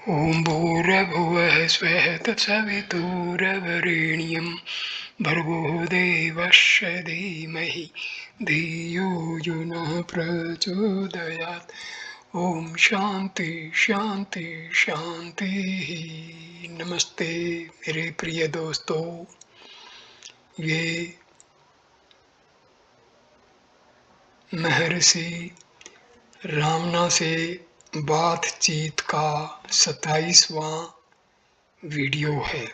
ॐ भूर्भुवः स्वः तत्सवितुर्वरेण्यं भर्गो देवस्य धीमहि धियो यो नः प्रचोदयात्। ओम शांति शांति शांति। नमस्ते मेरे प्रिय दोस्तों। ये महर्षि रामना से बातचीत का 27वां वीडियो है।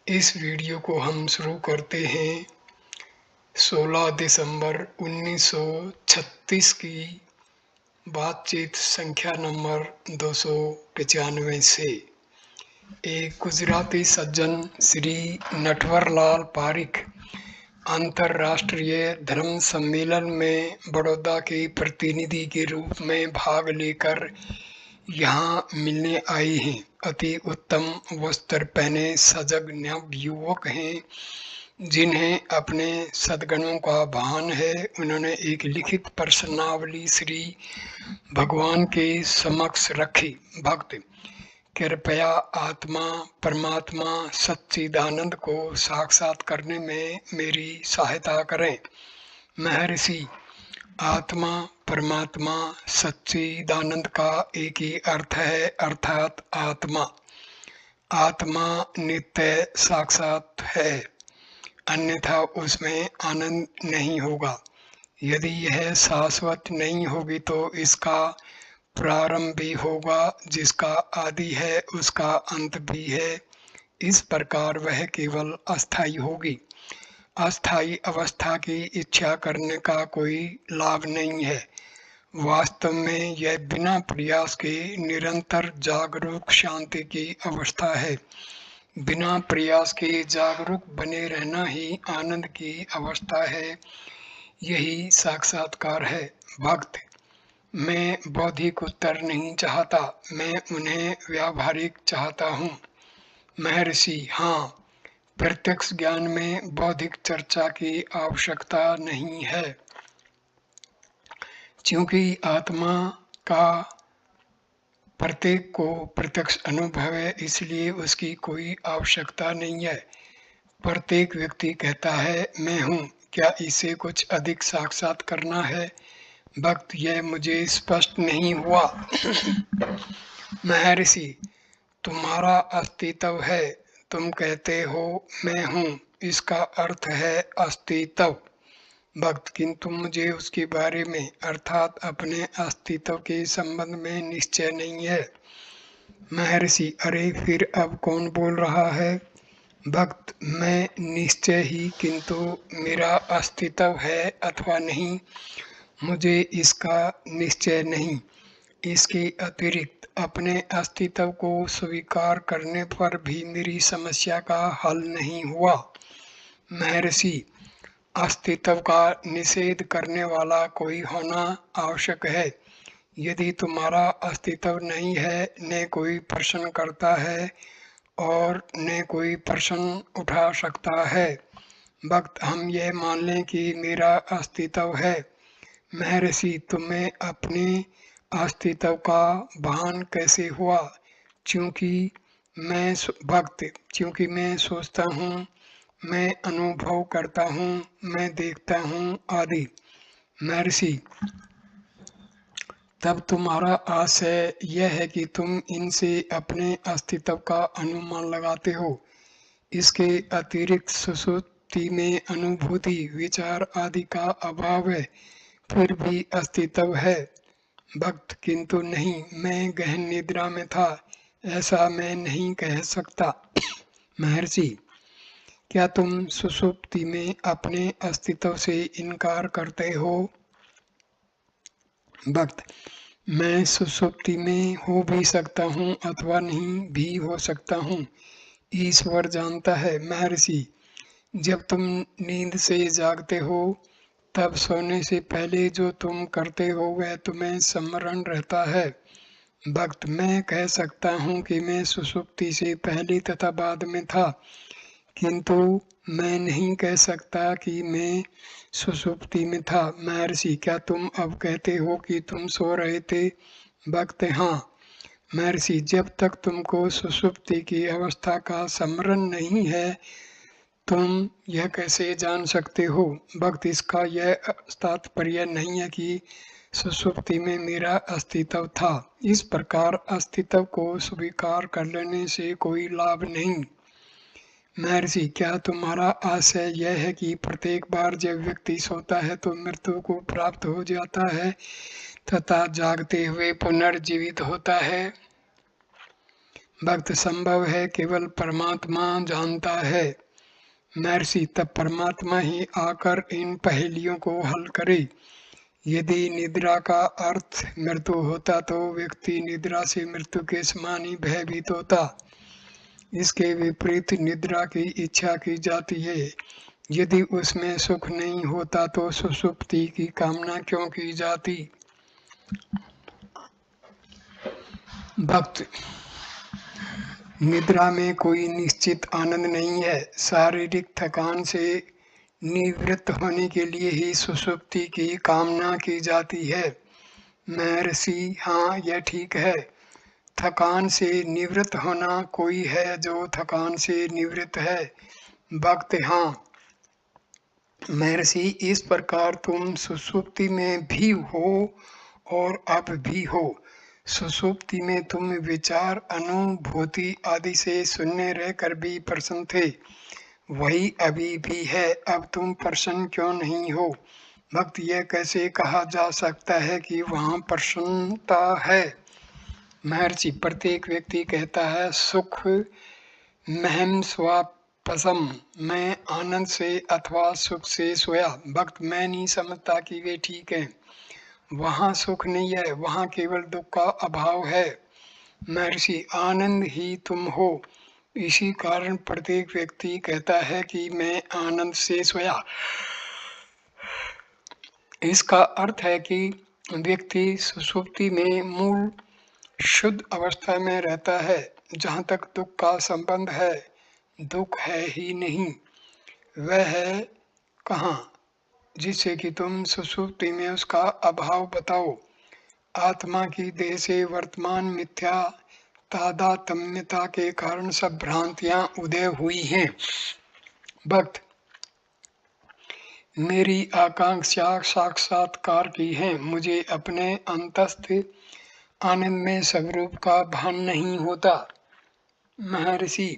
इस वीडियो को हम शुरू करते हैं 16 दिसंबर 1936 की बातचीत संख्या नंबर 295 से। एक गुजराती सज्जन श्री नटवरलाल पारिक अंतर्राष्ट्रीय धर्म सम्मेलन में बड़ौदा के प्रतिनिधि के रूप में भाग लेकर यहाँ मिलने आए हैं। अति उत्तम वस्त्र पहने सजग नव युवक हैं जिन्हें अपने सद्गुणों का भान है। उन्होंने एक लिखित प्रश्नावली श्री भगवान के समक्ष रखी। भक्त कृपया आत्मा परमात्मा सच्चिदानंद को साक्षात करने में मेरी सहायता करें। महर्षि, आत्मा परमात्मा सच्चिदानंद का एक ही अर्थ है, अर्थात आत्मा। आत्मा नित्य साक्षात है, अन्यथा उसमें आनंद नहीं होगा। यदि यह शाश्वत नहीं होगी तो इसका प्रारंभ भी होगा, जिसका आदि है उसका अंत भी है। इस प्रकार वह केवल अस्थायी होगी। अस्थायी अवस्था की इच्छा करने का कोई लाभ नहीं है। वास्तव में यह बिना प्रयास के निरंतर जागरूक शांति की अवस्था है। बिना प्रयास के जागरूक बने रहना ही आनंद की अवस्था है। यही साक्षात्कार है। भक्त, मैं बौद्धिक उत्तर नहीं चाहता, मैं उन्हें व्यावहारिक चाहता हूँ। महर्षि, हाँ, प्रत्यक्ष ज्ञान में बौद्धिक चर्चा की आवश्यकता नहीं है, क्योंकि आत्मा का प्रत्येक को प्रत्यक्ष अनुभव है, इसलिए उसकी कोई आवश्यकता नहीं है। प्रत्येक व्यक्ति कहता है मैं हूँ, क्या इसे कुछ अधिक साक्षात करना है? भक्त, यह मुझे स्पष्ट नहीं हुआ। महर्षि, तुम्हारा अस्तित्व है, तुम कहते हो मैं हूँ, इसका अर्थ है अस्तित्व। भक्त, किंतु मुझे उसके बारे में अर्थात अपने अस्तित्व के संबंध में निश्चय नहीं है। महर्षि, अरे फिर अब कौन बोल रहा है? भक्त, मैं निश्चय ही, किंतु मेरा अस्तित्व है अथवा नहीं, मुझे इसका निश्चय नहीं। इसके अतिरिक्त अपने अस्तित्व को स्वीकार करने पर भी मेरी समस्या का हल नहीं हुआ। महर्षि, अस्तित्व का निषेध करने वाला कोई होना आवश्यक है। यदि तुम्हारा अस्तित्व नहीं है, न कोई प्रश्न करता है और न कोई प्रश्न उठा सकता है। भक्त, हम यह मान लें कि मेरा अस्तित्व है। महर्षि, तुम्हें अपने अस्तित्व का भान कैसे हुआ? क्योंकि मैं सोचता हूँ, मैं अनुभव करता हूँ, मैं देखता हूँ आदि। महर्षि, तब तुम्हारा आशय यह है कि तुम इनसे अपने अस्तित्व का अनुमान लगाते हो। इसके अतिरिक्त सुषुप्ति में अनुभूति विचार आदि का अभाव है, फिर भी अस्तित्व है। भक्त, किंतु नहीं, मैं गहन निद्रा में था, ऐसा मैं नहीं कह सकता। महर्षि, क्या तुम सुषुप्ति में अपने अस्तित्व से इनकार करते हो? भक्त, मैं सुषुप्ति में हो भी सकता हूँ अथवा नहीं भी हो सकता हूँ, ईश्वर जानता है। महर्षि, जब तुम नींद से जागते हो तब सोने से पहले जो तुम करते हो वह तुम्हें स्मरण रहता है। भक्त, मैं कह सकता हूँ कि मैं सुषुप्ति से पहले तथा बाद में था, किंतु मैं नहीं कह सकता कि मैं सुषुप्ति में था। महर्षि, क्या तुम अब कहते हो कि तुम सो रहे थे? भक्त, हाँ, महर्षि, जब तक तुमको सुषुप्ति की अवस्था का स्मरण नहीं है, तुम यह कैसे जान सकते हो? भक्त, इसका यह तात्पर्य नहीं है कि सुषुप्ति में मेरा अस्तित्व था। इस प्रकार अस्तित्व को स्वीकार कर लेने से कोई लाभ नहीं। महर्षि, क्या तुम्हारा आशय यह है कि प्रत्येक बार जब व्यक्ति सोता है तो मृत्यु को प्राप्त हो जाता है तथा जागते हुए पुनर्जीवित होता है? भक्त, संभव है, केवल परमात्मा जानता है। महर्षि, तब परमात्मा ही आकर इन पहेलियों को हल करे। यदि निद्रा का अर्थ मृत्यु होता तो व्यक्ति निद्रा से मृत्यु के समान ही भयभीत होता। इसके विपरीत निद्रा की इच्छा की जाती है। यदि उसमें सुख नहीं होता तो सुषुप्ति की कामना क्यों की जाती? भक्त, निद्रा में कोई निश्चित आनंद नहीं है। शारीरिक थकान से निवृत्त होने के लिए ही सुषुप्ति की कामना की जाती है। महर्षि, हाँ, यह ठीक है। थकान से निवृत्त होना, कोई है जो थकान से निवृत्त है? भक्त, हाँ। महर्षि, इस प्रकार तुम सुषुप्ति में भी हो और अब भी हो। सुषुप्ति में तुम विचार, अनुभूति आदि से शून्य रहकर भी प्रसन्न थे, वही अभी भी है। अब तुम प्रसन्न क्यों नहीं हो? भक्त, यह कैसे कहा जा सकता है कि वहाँ प्रसन्नता है? महर्षि, प्रत्येक व्यक्ति कहता है सुख महम स्वापसम, मैं आनंद से अथवा सुख से सोया। भक्त, मैं नहीं समझता कि वे ठीक है। वहाँ सुख नहीं है, वहाँ केवल दुख का अभाव है। महर्षि, आनंद ही तुम हो। इसी कारण प्रत्येक व्यक्ति कहता है कि मैं आनंद से सोया। इसका अर्थ है कि व्यक्ति सुषुप्ति में मूल शुद्ध अवस्था में रहता है। जहाँ तक दुख का संबंध है, दुख है ही नहीं। वह है कहाँ जिससे कि तुम सुषुप्ति में उसका अभाव बताओ? आत्मा की देह से वर्तमान मिथ्या तादात्म्यता के कारण सब भ्रांतियां उदय हुई हैं। भक्त, मेरी आकांक्षा साक्षात्कार की है। मुझे अपने अंतस्थ आनंद में स्वरूप का भान नहीं होता। महर्षि,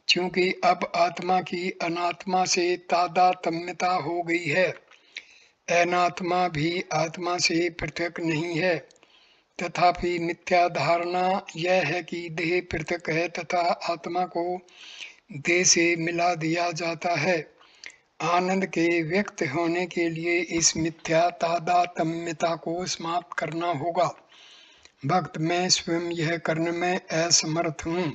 क्योंकि अब आत्मा की अनात्मा से तादात्म्यता हो गई है। अनात्मा भी आत्मा से पृथक नहीं है। तथापि मिथ्या धारणा यह है कि देह पृथक है तथा आत्मा को देह से मिला दिया जाता है। आनंद के व्यक्त होने के लिए इस मिथ्या तादात्म्यता को समाप्त करना होगा। भक्त, मैं स्वयं यह करने में असमर्थ हूँ।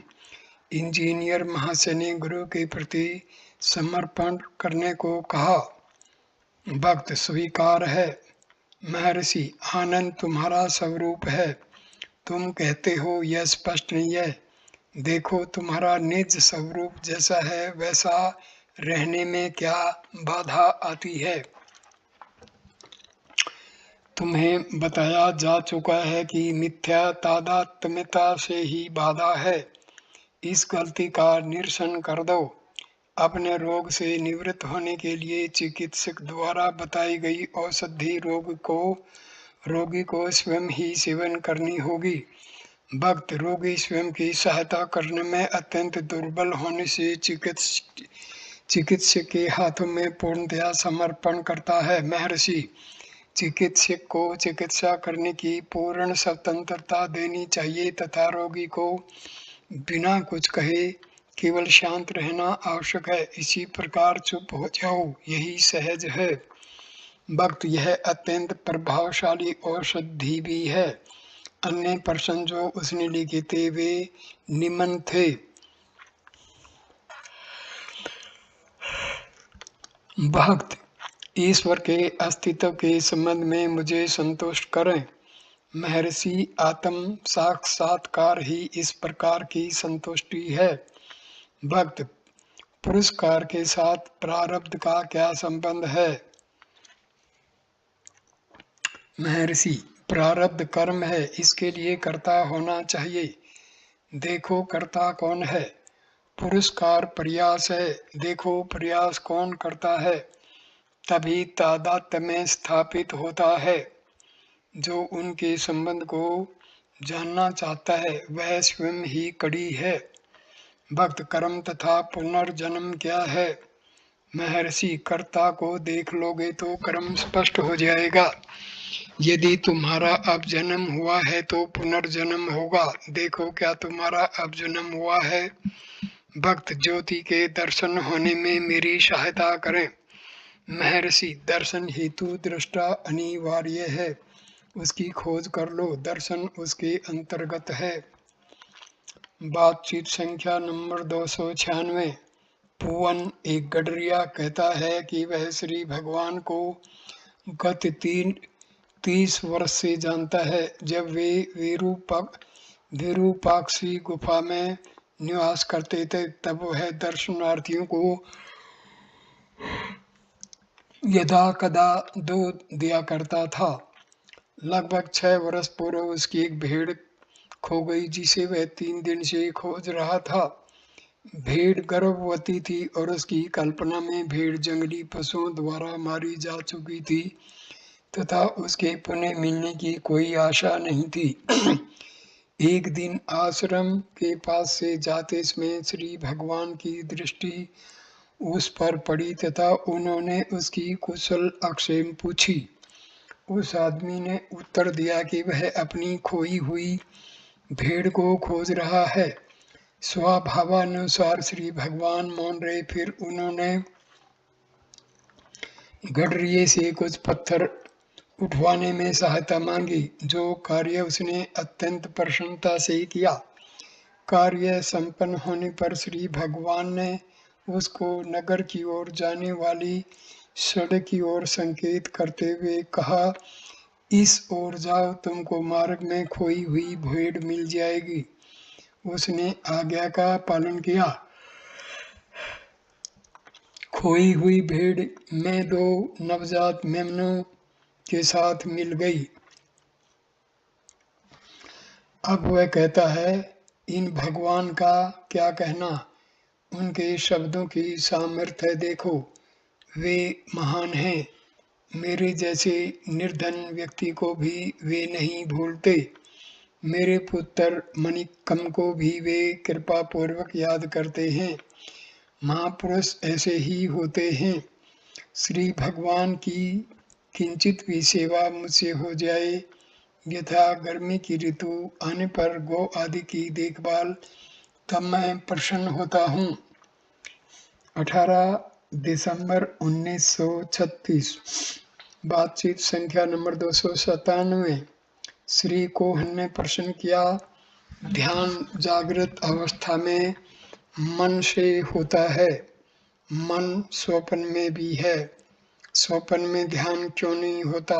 इंजीनियर महाशय ने गुरु के प्रति समर्पण करने को कहा। भक्त, स्वीकार है। महर्षि, आनंद तुम्हारा स्वरूप है। तुम कहते हो यह स्पष्ट नहीं है। देखो, तुम्हारा निज स्वरूप जैसा है वैसा रहने में क्या बाधा आती है? तुम्हें बताया जा चुका है कि मिथ्या तादात्म्यता से ही बाधा है। इस गलती का निरसन कर दो। अपने रोग से निवृत्त होने के लिए चिकित्सक द्वारा बताई गई औषधि रोगी को स्वयं ही सेवन करनी होगी। भक्त, रोगी स्वयं की सहायता करने में अत्यंत दुर्बल होने से चिकित्सक के हाथों में पूर्णतया समर्पण करता है। महर्षि, चिकित्सक को चिकित्सा करने की पूर्ण स्वतंत्रता देनी चाहिए तथा रोगी को बिना कुछ कहे केवल शांत रहना आवश्यक है। इसी प्रकार चुप हो जाओ, यही सहज है। भक्त, यह अत्यंत प्रभावशाली औषधि भी है। अन्य प्रश्न जो उसने लिखे थे वे निम्न थे। भक्त, ईश्वर के अस्तित्व के संबंध में मुझे संतुष्ट करें। महर्षि, आत्म साक्षात्कार ही इस प्रकार की संतुष्टि है। भक्त, पुरस्कार के साथ प्रारब्ध का क्या संबंध है? महर्षि, प्रारब्ध कर्म है, इसके लिए कर्ता होना चाहिए। देखो कर्ता कौन है। पुरस्कार प्रयास है, देखो प्रयास कौन करता है। तभी तादात्म्य में स्थापित होता है। जो उनके संबंध को जानना चाहता है वह स्वयं ही कड़ी है। भक्त कर्म तथा पुनर्जन्म क्या है। महर्षि, कर्ता को देख लोगे तो कर्म स्पष्ट हो जाएगा। यदि तुम्हारा अब जन्म हुआ है तो पुनर्जन्म होगा। देखो क्या तुम्हारा अब जन्म हुआ है। भक्त, ज्योति के दर्शन होने में मेरी सहायता करें। महर्षि, दर्शन हेतु दृष्टा अनिवार्य है, उसकी खोज कर लो, दर्शन उसके अंतर्गत है। बातचीत संख्या नंबर 296। पूवन एक गडरिया कहता है कि वह श्री भगवान को गत 30 वर्ष से जानता है। जब वे विरूपाक्षी गुफा में निवास करते थे तब वह दर्शनार्थियों को यदा कदा दूध दिया करता था। लगभग 6 वर्ष पूर्व उसकी एक भेड़ खो गई जिसे वह 3 दिन से खोज रहा था। भेड़ गर्भवती थी और उसकी कल्पना में भेड़ जंगली पशुओं द्वारा मारी जा चुकी थी तथा उसके पुनः मिलने की कोई आशा नहीं थी। एक दिन आश्रम के पास से जाते समय श्री भगवान की दृष्टि उस पर पड़ी तथा उन्होंने उसकी कुशल अक्षेम पूछी। उस आदमी ने उत्तर दिया कि वह अपनी खोई हुई भेड़ को खोज रहा है। स्वभावानुसार श्री भगवान मौन रहे। फिर उन्होंने गडरिये से कुछ पत्थर उठवाने में सहायता मांगी, जो कार्य उसने अत्यंत प्रसन्नता से किया। कार्य संपन्न होने पर श्री भगवान ने उसको नगर की ओर जाने वाली सड़क की ओर संकेत करते हुए कहा, इस ओर जाओ, तुमको मार्ग में खोई हुई भेड़ मिल जाएगी। उसने आज्ञा का पालन किया। खोई हुई भेड़ में 2 नवजात मेमनों के साथ मिल गई। अब वह कहता है, इन भगवान का क्या कहना। उनके शब्दों की सामर्थ्य देखो, वे महान हैं। मेरे जैसे निर्धन व्यक्ति को भी वे नहीं भूलते। मेरे पुत्र मणिकम को भी वे कृपा पूर्वक याद करते हैं। महापुरुष ऐसे ही होते हैं। श्री भगवान की किंचित भी सेवा मुझसे हो जाए, यथा गर्मी की ऋतु आने पर गौ आदि की देखभाल, तब मैं प्रसन्न होता हूँ। 18 दिसंबर 1936। बातचीत संख्या नंबर 297। श्री कोहन ने प्रश्न किया, ध्यान जागृत अवस्था में मन से होता है, मन स्वप्न में भी है, स्वप्न में ध्यान क्यों नहीं होता।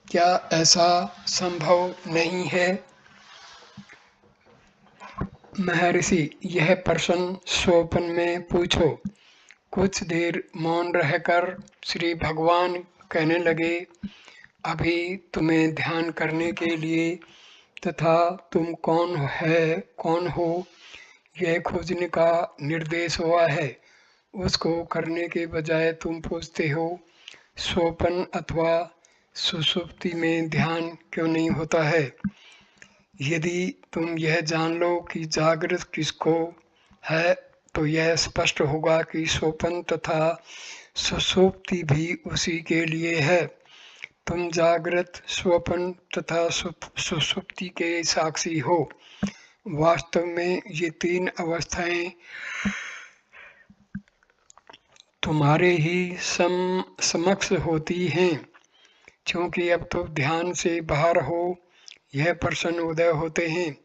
क्या ऐसा संभव नहीं है। महर्षि, यह प्रश्न स्वप्न में पूछो। कुछ देर मौन रहकर श्री भगवान कहने लगे, अभी तुम्हें ध्यान करने के लिए तथा तुम कौन हो यह खोजने का निर्देश हुआ है। उसको करने के बजाय तुम पूछते हो, स्वप्न अथवा सुषुप्ति में ध्यान क्यों नहीं होता है। यदि तुम यह जान लो कि जागृत किसको है तो यह स्पष्ट होगा कि स्वप्न तथा सुषुप्ति भी उसी के लिए है। तुम जागृत, स्वप्न तथा सुषुप्ति के साक्षी हो। वास्तव में ये 3 अवस्थाएं तुम्हारे ही समक्ष होती हैं। क्योंकि अब तो ध्यान से बाहर हो, यह प्रश्न उदय होते हैं।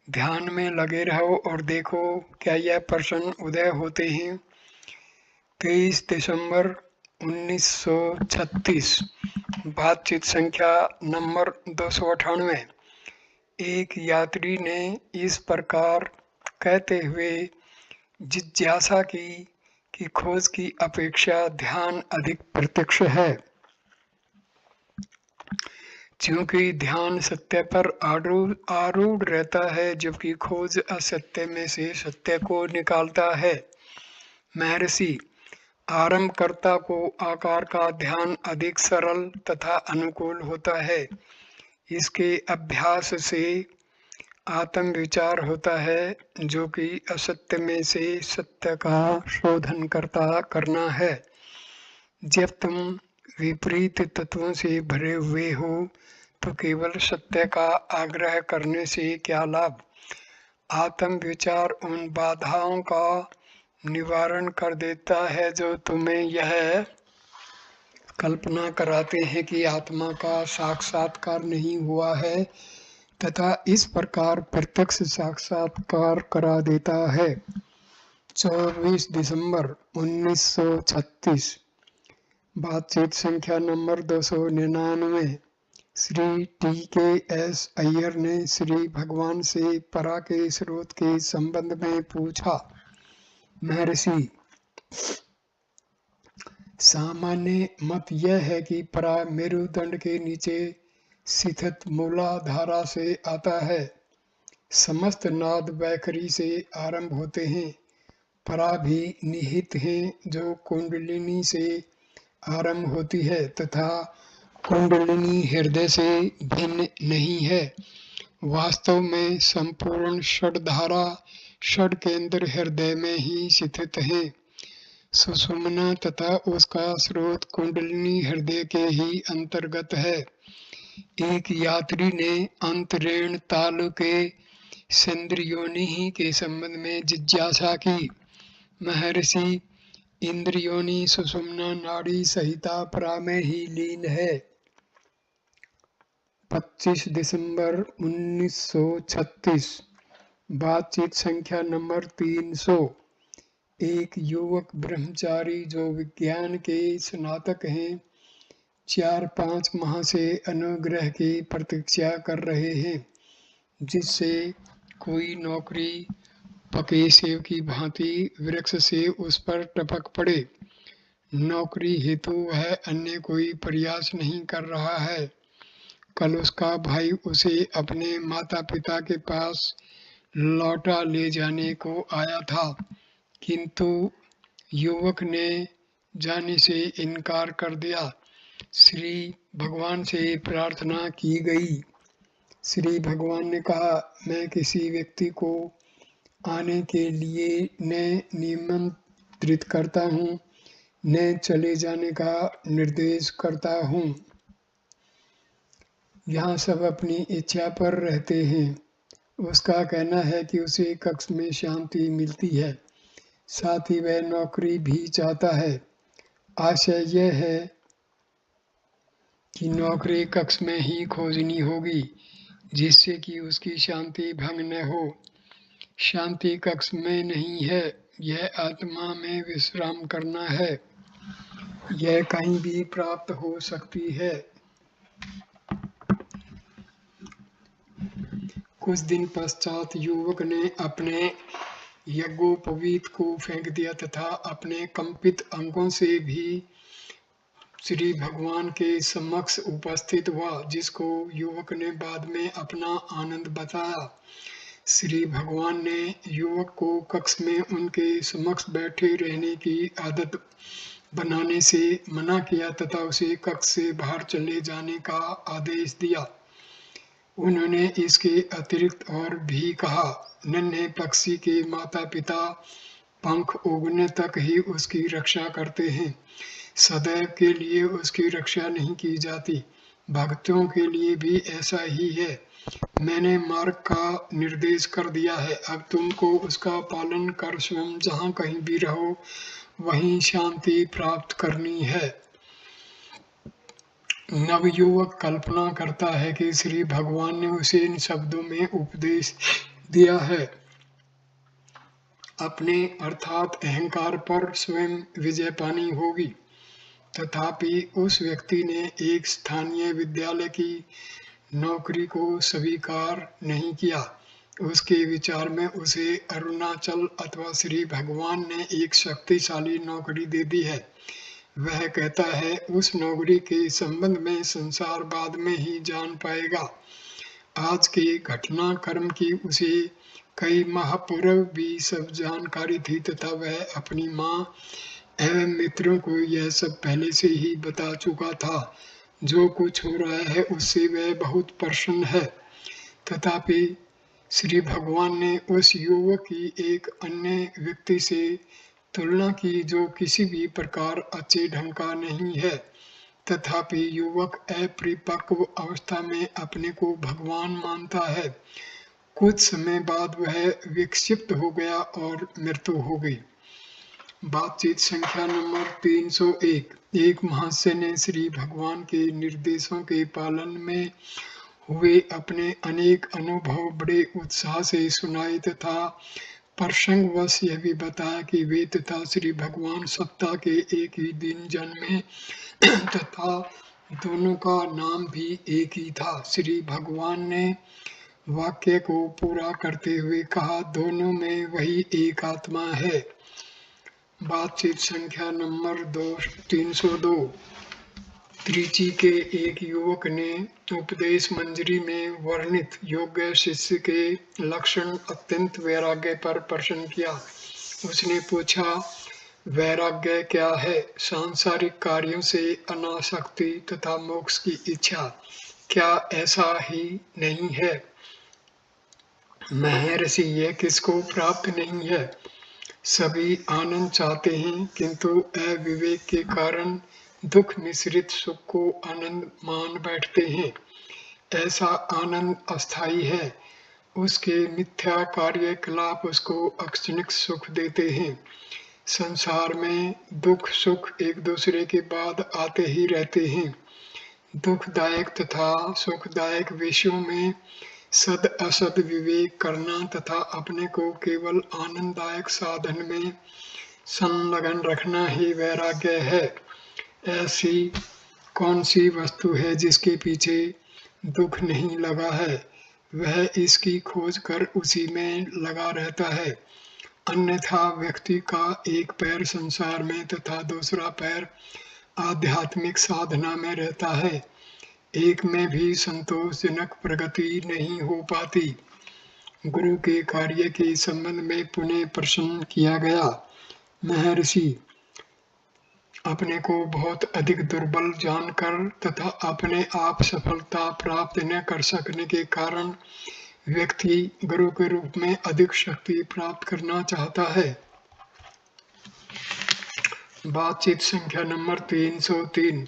ध्यान में लगे रहो और देखो क्या यह प्रश्न उदय होते हैं। 23 दिसंबर 1936। बातचीत संख्या नंबर 298। एक यात्री ने इस प्रकार कहते हुए जिज्ञासा की कि खोज की अपेक्षा ध्यान अधिक प्रत्यक्ष है। क्योंकि ध्यान सत्य पर आरूढ़ रहता है, जबकि खोज असत्य में से सत्य को निकालता है। महर्षि, आरंभकर्ता को आकार का ध्यान अधिक सरल तथा अनुकूल होता है। इसके अभ्यास से आत्म विचार होता है, जो कि असत्य में से सत्य का शोधन करना है। जब तुम विपरीत तत्वों से भरे हुए हो तो केवल सत्य का आग्रह करने से क्या लाभ। आत्म विचार उन बाधाओं का निवारण कर देता है जो तुम्हें यह कल्पना कराते हैं कि आत्मा का साक्षात्कार नहीं हुआ है, तथा इस प्रकार प्रत्यक्ष साक्षात्कार करा देता है। 24 दिसंबर 1936। बातचीत संख्या नंबर 299। श्री TKS अय्यर ने श्री भगवान से परा के स्रोत के संबंध में पूछा। महर्षि, सामान्य मत यह है कि परा मेरुदंड के नीचे स्थित मूलाधारा से आता है। समस्त नाद वैखरी से आरंभ होते हैं। परा भी निहित हैं, जो कुंडलिनी से आरंभ होती है, तथा कुंडलिनी हृदय से भिन्न नहीं है। वास्तव में संपूर्ण षडधारा षड केंद्र हृदय में ही स्थित है। सुषुम्ना तथा उसका स्रोत कुंडलिनी हृदय के ही अंतर्गत है। एक यात्री ने अंतरेण तालु के सेंद्रियोनि के संबंध में जिज्ञासा की। महर्षि, इंद्रियोनि सुषुम्ना नाड़ी सहिता परा में ही लीन है। 25 दिसंबर 1936। बातचीत संख्या नंबर 300। एक युवक ब्रह्मचारी जो विज्ञान के स्नातक हैं, 4-5 माह से अनुग्रह की प्रतीक्षा कर रहे हैं, जिससे कोई नौकरी पके सेब की भांति वृक्ष से उस पर टपक पड़े। नौकरी हेतु वह अन्य कोई प्रयास नहीं कर रहा है। कल उसका भाई उसे अपने माता पिता के पास लौटा ले जाने को आया था, किंतु युवक ने जाने से इनकार कर दिया। श्री भगवान से प्रार्थना की गई। श्री भगवान ने कहा, मैं किसी व्यक्ति को आने के लिए न निमंत्रित करता हूँ, न चले जाने का निर्देश करता हूँ। यहाँ सब अपनी इच्छा पर रहते हैं। उसका कहना है कि उसे कक्ष में शांति मिलती है, साथ ही वह नौकरी भी चाहता है। आशय यह है कि नौकरी कक्ष में ही खोजनी होगी, जिससे कि उसकी शांति भंग न हो। शांति कक्ष में नहीं है, यह आत्मा में विश्राम करना है। यह कहीं भी प्राप्त हो सकती है। कुछ दिन पश्चात युवक ने अपने यज्ञोपवीत को फेंक दिया तथा अपने कंपित अंगों से भी श्री भगवान के समक्ष उपस्थित हुआ, जिसको युवक ने बाद में अपना आनंद बताया। श्री भगवान ने युवक को कक्ष में उनके समक्ष बैठे रहने की आदत बनाने से मना किया तथा उसे कक्ष से बाहर चले जाने का आदेश दिया। उन्होंने इसके अतिरिक्त और भी कहा, नन्हे पक्षी के माता पिता पंख उगने तक ही उसकी रक्षा करते हैं, सदैव के लिए उसकी रक्षा नहीं की जाती। भक्तों के लिए भी ऐसा ही है। मैंने मार्ग का निर्देश कर दिया है, अब तुमको उसका पालन कर स्वयं जहाँ कहीं भी रहो वहीं शांति प्राप्त करनी है। नवयुवक कल्पना करता है कि श्री भगवान ने उसे इन शब्दों में उपदेश दिया है। अपने अर्थात अहंकार पर स्वयं विजय पानी होगी। तथापि उस व्यक्ति ने एक स्थानीय विद्यालय की नौकरी को स्वीकार नहीं किया। उसके विचार में उसे अरुणाचल अथवा श्री भगवान ने एक शक्तिशाली नौकरी दे दी है। वह कहता है उस नौकरी के संबंध में संसार बाद में ही जान पाएगा। आज के घटनाक्रम की उसे कई माह पूर्व भी सब जानकारी थी तथा वह अपनी माँ एवं मित्रों को यह सब पहले से ही बता चुका था। जो कुछ हो रहा है उससे वह बहुत प्रसन्न है। तथापि श्री भगवान ने उस युवक की एक अन्य व्यक्ति से तुलना की जो किसी भी प्रकार अच्छे ढंग का नहीं है। तथापि युवक अपरिपक्व अवस्था में अपने को भगवान मानता है। कुछ समय बाद वह विक्षिप्त हो गया और मृत्यु हो गई। बातचीत संख्या नंबर 301। एक महाशय ने श्री भगवान के निर्देशों के पालन में हुए अपने अनेक अनुभव बड़े उत्साह से सुनाए तथा प्रसंगवश यह भी बताया कि वे तथा श्री भगवान सप्ताह के एक ही दिन जन्मे तथा दोनों का नाम भी एक ही था। श्री भगवान ने वाक्य को पूरा करते हुए कहा, दोनों में वही एक आत्मा है। बातचीत संख्या नंबर 302। त्रिची के एक युवक ने उपदेश मंजरी में वर्णित योग्य शिष्य के लक्षण अत्यंत वैराग्य पर प्रश्न किया। उसने पूछा, वैराग्य क्या है? सांसारिक कार्यों से अनासक्ति तथा मोक्ष की इच्छा, क्या ऐसा ही नहीं है? महर्षि, यह किसको प्राप्त नहीं है? सभी आनंद चाहते हैं किंतु अविवेक के कारण दुख मिश्रित सुख को आनंद मान बैठते हैं। ऐसा आनंद अस्थायी है। उसके मिथ्या कार्यकलाप उसको अक्षणिक सुख देते हैं। संसार में दुख सुख एक दूसरे के बाद आते ही रहते हैं। दुखदायक तथा सुखदायक विषयों में सद असद विवेक करना तथा अपने को केवल आनंददायक साधन में संलग्न रखना ही वैराग्य है। ऐसी कौन सी वस्तु है जिसके पीछे दुख नहीं लगा है? वह इसकी खोज कर उसी में लगा रहता है। अन्यथा व्यक्ति का एक पैर संसार में तथा दूसरा पैर आध्यात्मिक साधना में रहता है। एक में भी संतोषजनक प्रगति नहीं हो पाती। गुरु के कार्य के संबंध में पुनः प्रश्न किया गया। महर्षि, अपने को बहुत अधिक दुर्बल जानकर तथा अपने आप सफलता प्राप्त न कर सकने के कारण व्यक्ति गुरु के रूप में अधिक शक्ति प्राप्त करना चाहता है। बातचीत संख्या नंबर 303।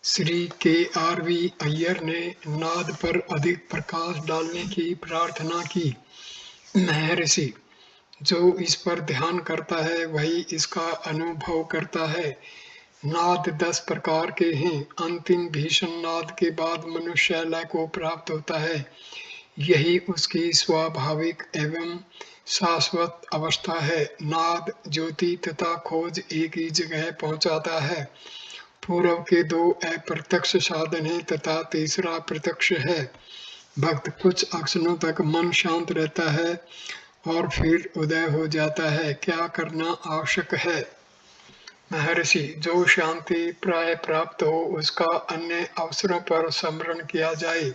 श्री KRV अय्यर ने नाद पर अधिक प्रकाश डालने की प्रार्थना की। महर्षि, जो इस पर ध्यान करता है वही इसका अनुभव करता है। नाद 10 प्रकार के हैं। अंतिम भीषण नाद के बाद मनुष्य लय को प्राप्त होता है। यही उसकी स्वाभाविक एवं शाश्वत अवस्था है। नाद ज्योति तथा खोज एक ही जगह पहुंचाता है। पूर्व के 2 अप्रत्यक्ष साधन है तथा तीसरा प्रत्यक्ष है। भक्त कुछ क्षणों तक मन शांत रहता है और फिर उदय हो जाता है। क्या करना आवश्यक है? महर्षि, जो शांति प्राय प्राप्त हो उसका अन्य अवसरों पर स्मरण किया जाए।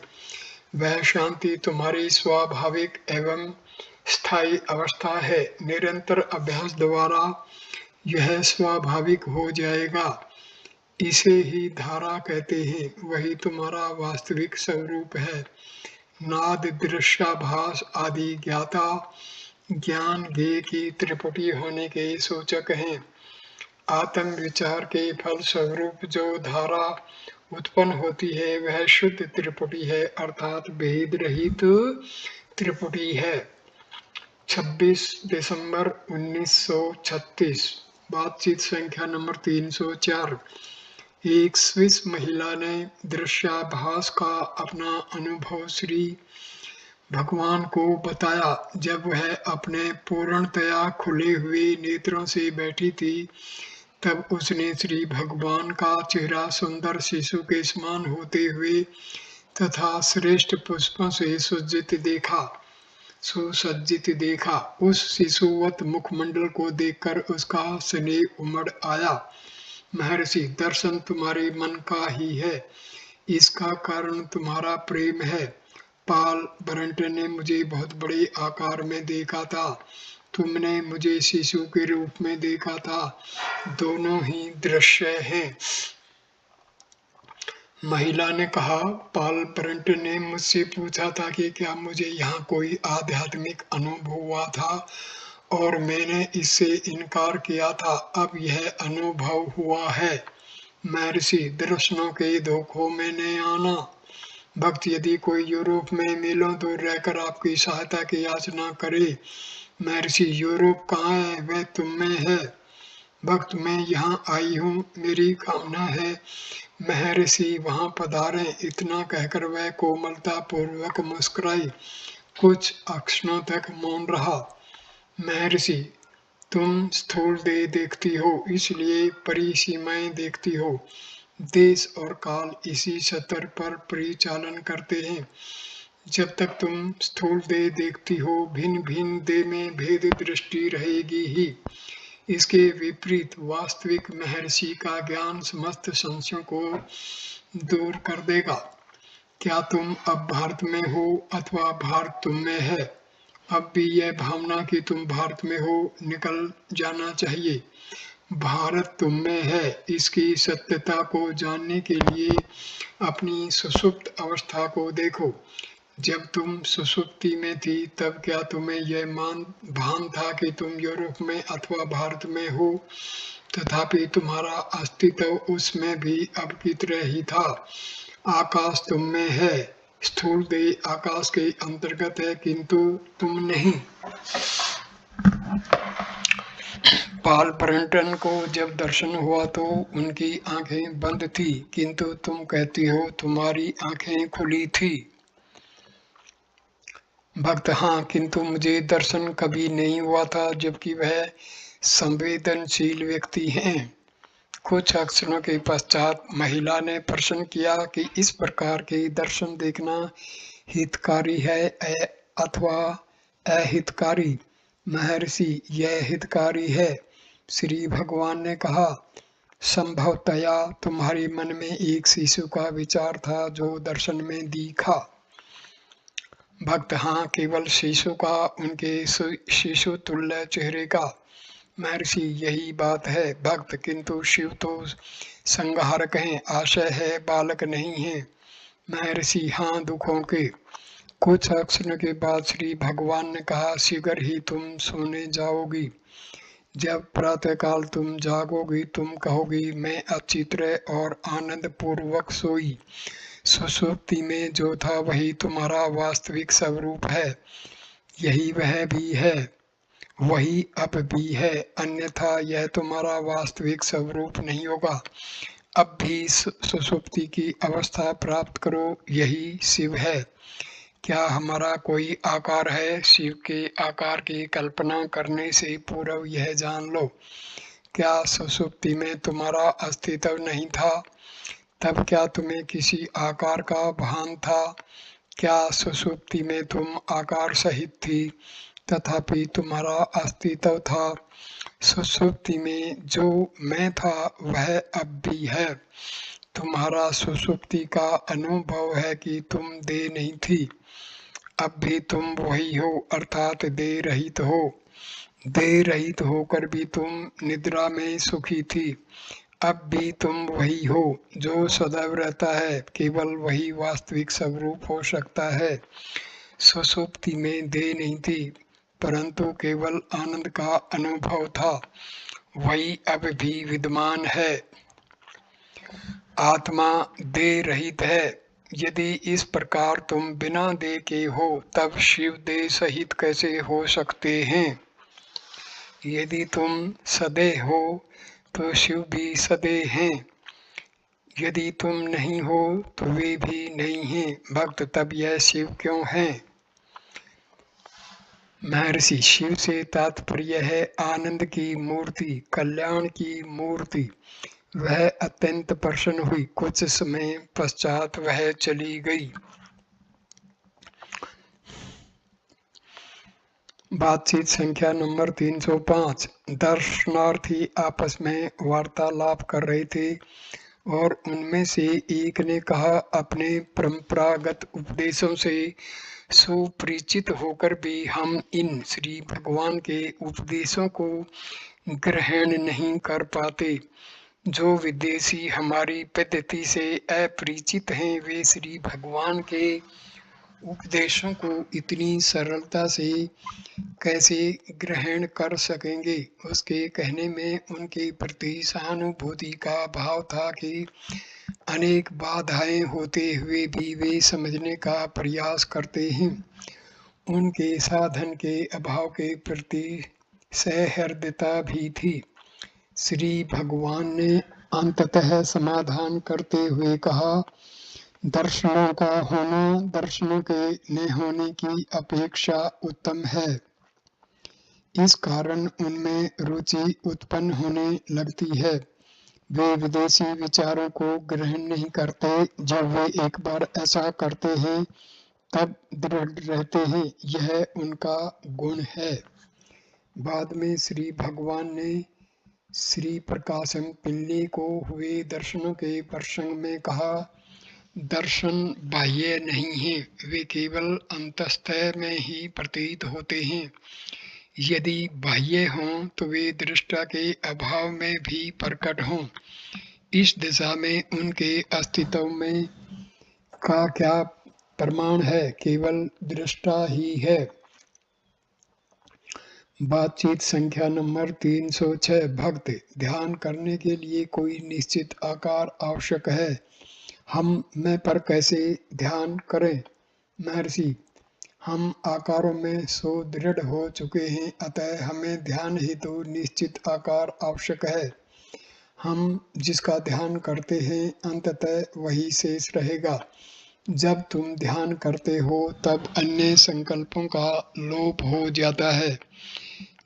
वह शांति तुम्हारी स्वाभाविक एवं स्थायी अवस्था है। निरंतर अभ्यास द्वारा यह स्वाभाविक हो जाएगा। इसे ही धारा कहते हैं। वही तुम्हारा वास्तविक स्वरूप है। नाद दृश्याभास आदि ज्ञाता ज्ञान ज्ञेय की त्रिपुटी होने के सूचक हैं। आत्म विचार के फल स्वरूप जो धारा उत्पन्न होती है वह शुद्ध त्रिपुटी है, अर्थात भेद रहित त्रिपुटी है। 26 दिसंबर 1936। बातचीत संख्या नंबर 304। एक स्विस महिला ने दृश्याभास का अपना अनुभव श्री भगवान को बताया। जब वह अपने पूर्णतया खुले हुए नेत्रों से बैठी थी तब उसने श्री भगवान का चेहरा सुंदर शिशु के समान होते हुए तथा श्रेष्ठ पुष्पों से सुसज्जित देखा। उस शिशुवत मुखमंडल को देखकर उसका स्नेह उमड़ आया। महर्षि, दर्शन तुम्हारे मन का ही है, इसका कारण तुम्हारा प्रेम है। पाल ब्रंटन ने मुझे बहुत बड़े आकार में देखा था, तुमने मुझे शिशु के रूप में देखा था, दोनों ही दृश्य हैं। महिला ने कहा, पाल ब्रंटन ने मुझसे पूछा था कि क्या मुझे यहाँ कोई आध्यात्मिक अनुभव हुआ था और मैंने इससे इनकार किया था। अब यह अनुभव हुआ है। महर्षि, दर्शनों के धोखों में नहीं आना। भक्त, यदि कोई यूरोप में मीलों दूर रहकर आपकी सहायता की याचना करे। महर्षि, यूरोप कहाँ है? वह तुम में है। भक्त, मैं यहाँ आई हूँ, मेरी कामना है महर्षि वहां पधारें। इतना कहकर वह कोमलता पूर्वक मुस्कुराई। कुछ क्षणों तक मौन रहा। महर्षि, तुम स्थूल देह देखती हो, इसलिए परिसीमाएं देखती हो। देश और काल इसी सतर पर परिचालन करते हैं। जब तक तुम स्थूल देह देखती हो, भिन्न भिन्न देह में भेद दृष्टि रहेगी ही। इसके विपरीत वास्तविक महर्षि का ज्ञान समस्त संशयों को दूर कर देगा। क्या तुम अब भारत में हो अथवा भारत तुम में है? अब भी यह भावना कि तुम भारत में हो निकल जाना चाहिए। भारत तुम में है। इसकी सत्यता को जानने के लिए अपनी सुषुप्त अवस्था को देखो। जब तुम सुषुप्ति में थी तब क्या तुम्हें यह भान था कि तुम यूरोप में अथवा भारत में हो? तथापि तुम्हारा अस्तित्व उसमें भी अब की तरह ही था। आकाश तुम में है, स्थूल देह आकाश के अंतर्गत है, किंतु तुम नहीं। पाल ब्रंटन को जब दर्शन हुआ तो उनकी आंखें बंद थी, किंतु तुम कहती हो तुम्हारी आंखें खुली थी। भक्त, हाँ, किंतु मुझे दर्शन कभी नहीं हुआ था, जबकि वह संवेदनशील व्यक्ति हैं। कुछ क्षणों के पश्चात महिला ने प्रश्न किया कि इस प्रकार के दर्शन देखना हितकारी है अथवा अहितकारी? महर्षि, यह हितकारी है। श्री भगवान ने कहा, संभवतया तुम्हारे मन में एक शिशु का विचार था जो दर्शन में दिखा। भक्त, हाँ, केवल शिशु का, उनके शिशु तुल्य चेहरे का। महर्षि, यही बात है। भक्त, किंतु शिव तो संहारक हैं, आशय है बालक नहीं है। महर्षि, हाँ, दुखों के। कुछ क्षण के बाद श्री भगवान ने कहा, शीघ्र ही तुम सोने जाओगी। जब प्रातःकाल तुम जागोगी तुम कहोगी, मैं अच्छी तरह और आनंद पूर्वक सोई। सुषुप्ति में जो था वही तुम्हारा वास्तविक स्वरूप है। यही वह भी है, वही अब भी है, अन्यथा यह तुम्हारा वास्तविक स्वरूप नहीं होगा। अब भी सुषुप्ति की अवस्था प्राप्त करो, यही शिव है। क्या हमारा कोई आकार है? शिव के आकार की कल्पना करने से पूर्व यह जान लो। क्या सुषुप्ति में तुम्हारा अस्तित्व नहीं था? तब क्या तुम्हें किसी आकार का भान था? क्या सुषुप्ति में तुम आकार सहित थी, तथापि तुम्हारा अस्तित्व था? सुषुप्ति में जो मैं था वह अब भी है। तुम्हारा सुषुप्ति का अनुभव है कि तुम देह नहीं थी। अब भी तुम वही हो, अर्थात देह रहित हो। देह रहित होकर भी तुम निद्रा में सुखी थी। अब भी तुम वही हो जो सदैव रहता है, केवल वही वास्तविक स्वरूप हो सकता है। सुषुप्ति में देह नहीं थी, परंतु केवल आनंद का अनुभव था, वही अब भी विद्यमान है। आत्मा देह रहित है। यदि इस प्रकार तुम बिना देह के हो, तब शिव देह सहित कैसे हो सकते हैं? यदि तुम सदेह हो तो शिव भी सदेह हैं। यदि तुम नहीं हो तो वे भी नहीं हैं। भक्त, तब यह शिव क्यों हैं? महर्षि, शिव से तात्पर्य है आनंद की मूर्ति, कल्याण की मूर्ति। वह अत्यंत प्रसन्न हुई। कुछ समय पश्चात वह चली गई। बातचीत संख्या नंबर 305। दर्शनार्थी आपस में वार्तालाप कर रहे थे और उनमें से एक ने कहा, अपने परंपरागत उपदेशों से सुपरिचित होकर भी हम इन श्री भगवान के उपदेशों को ग्रहण नहीं कर पाते। जो विदेशी हमारी पद्धति से अपरिचित हैं, वे श्री भगवान के उपदेशों को इतनी सरलता से कैसे ग्रहण कर सकेंगे। उसके कहने में उनके प्रति सहानुभूति का भाव था कि अनेक बाधाएं होते हुए भी वे समझने का प्रयास करते हैं। उनके साधन के अभाव के प्रति सहृदयता भी थी। श्री भगवान ने अंततः समाधान करते हुए कहा, दर्शनों का होना दर्शनों के न होने की अपेक्षा उत्तम है। इस कारण उनमें रुचि उत्पन्न होने लगती है। वे विदेशी विचारों को ग्रहण नहीं करते। जब वे एक बार ऐसा करते हैं तब दृढ़ रहते हैं। यह उनका गुण है। बाद में श्री भगवान ने श्री प्रकाशम पिल्ली को हुए दर्शनों के प्रसंग में कहा, दर्शन बाह्य नहीं है, वे केवल अंतस्थय में ही प्रतीत होते हैं। यदि बाह्य हों तो वे दृष्टा के अभाव में भी प्रकट हों। इस दिशा में उनके अस्तित्व में का क्या प्रमाण है, केवल दृष्टा ही है। बातचीत संख्या नंबर 306। भक्त ध्यान करने के लिए कोई निश्चित आकार आवश्यक है। हम मैं पर कैसे ध्यान करें। महर्षि, हम आकारों में सुदृढ़ हो चुके हैं, अतः हमें ध्यान हेतु निश्चित आकार आवश्यक है। हम जिसका ध्यान करते हैं अंततः वही शेष रहेगा। जब तुम ध्यान करते हो तब अन्य संकल्पों का लोप हो जाता है।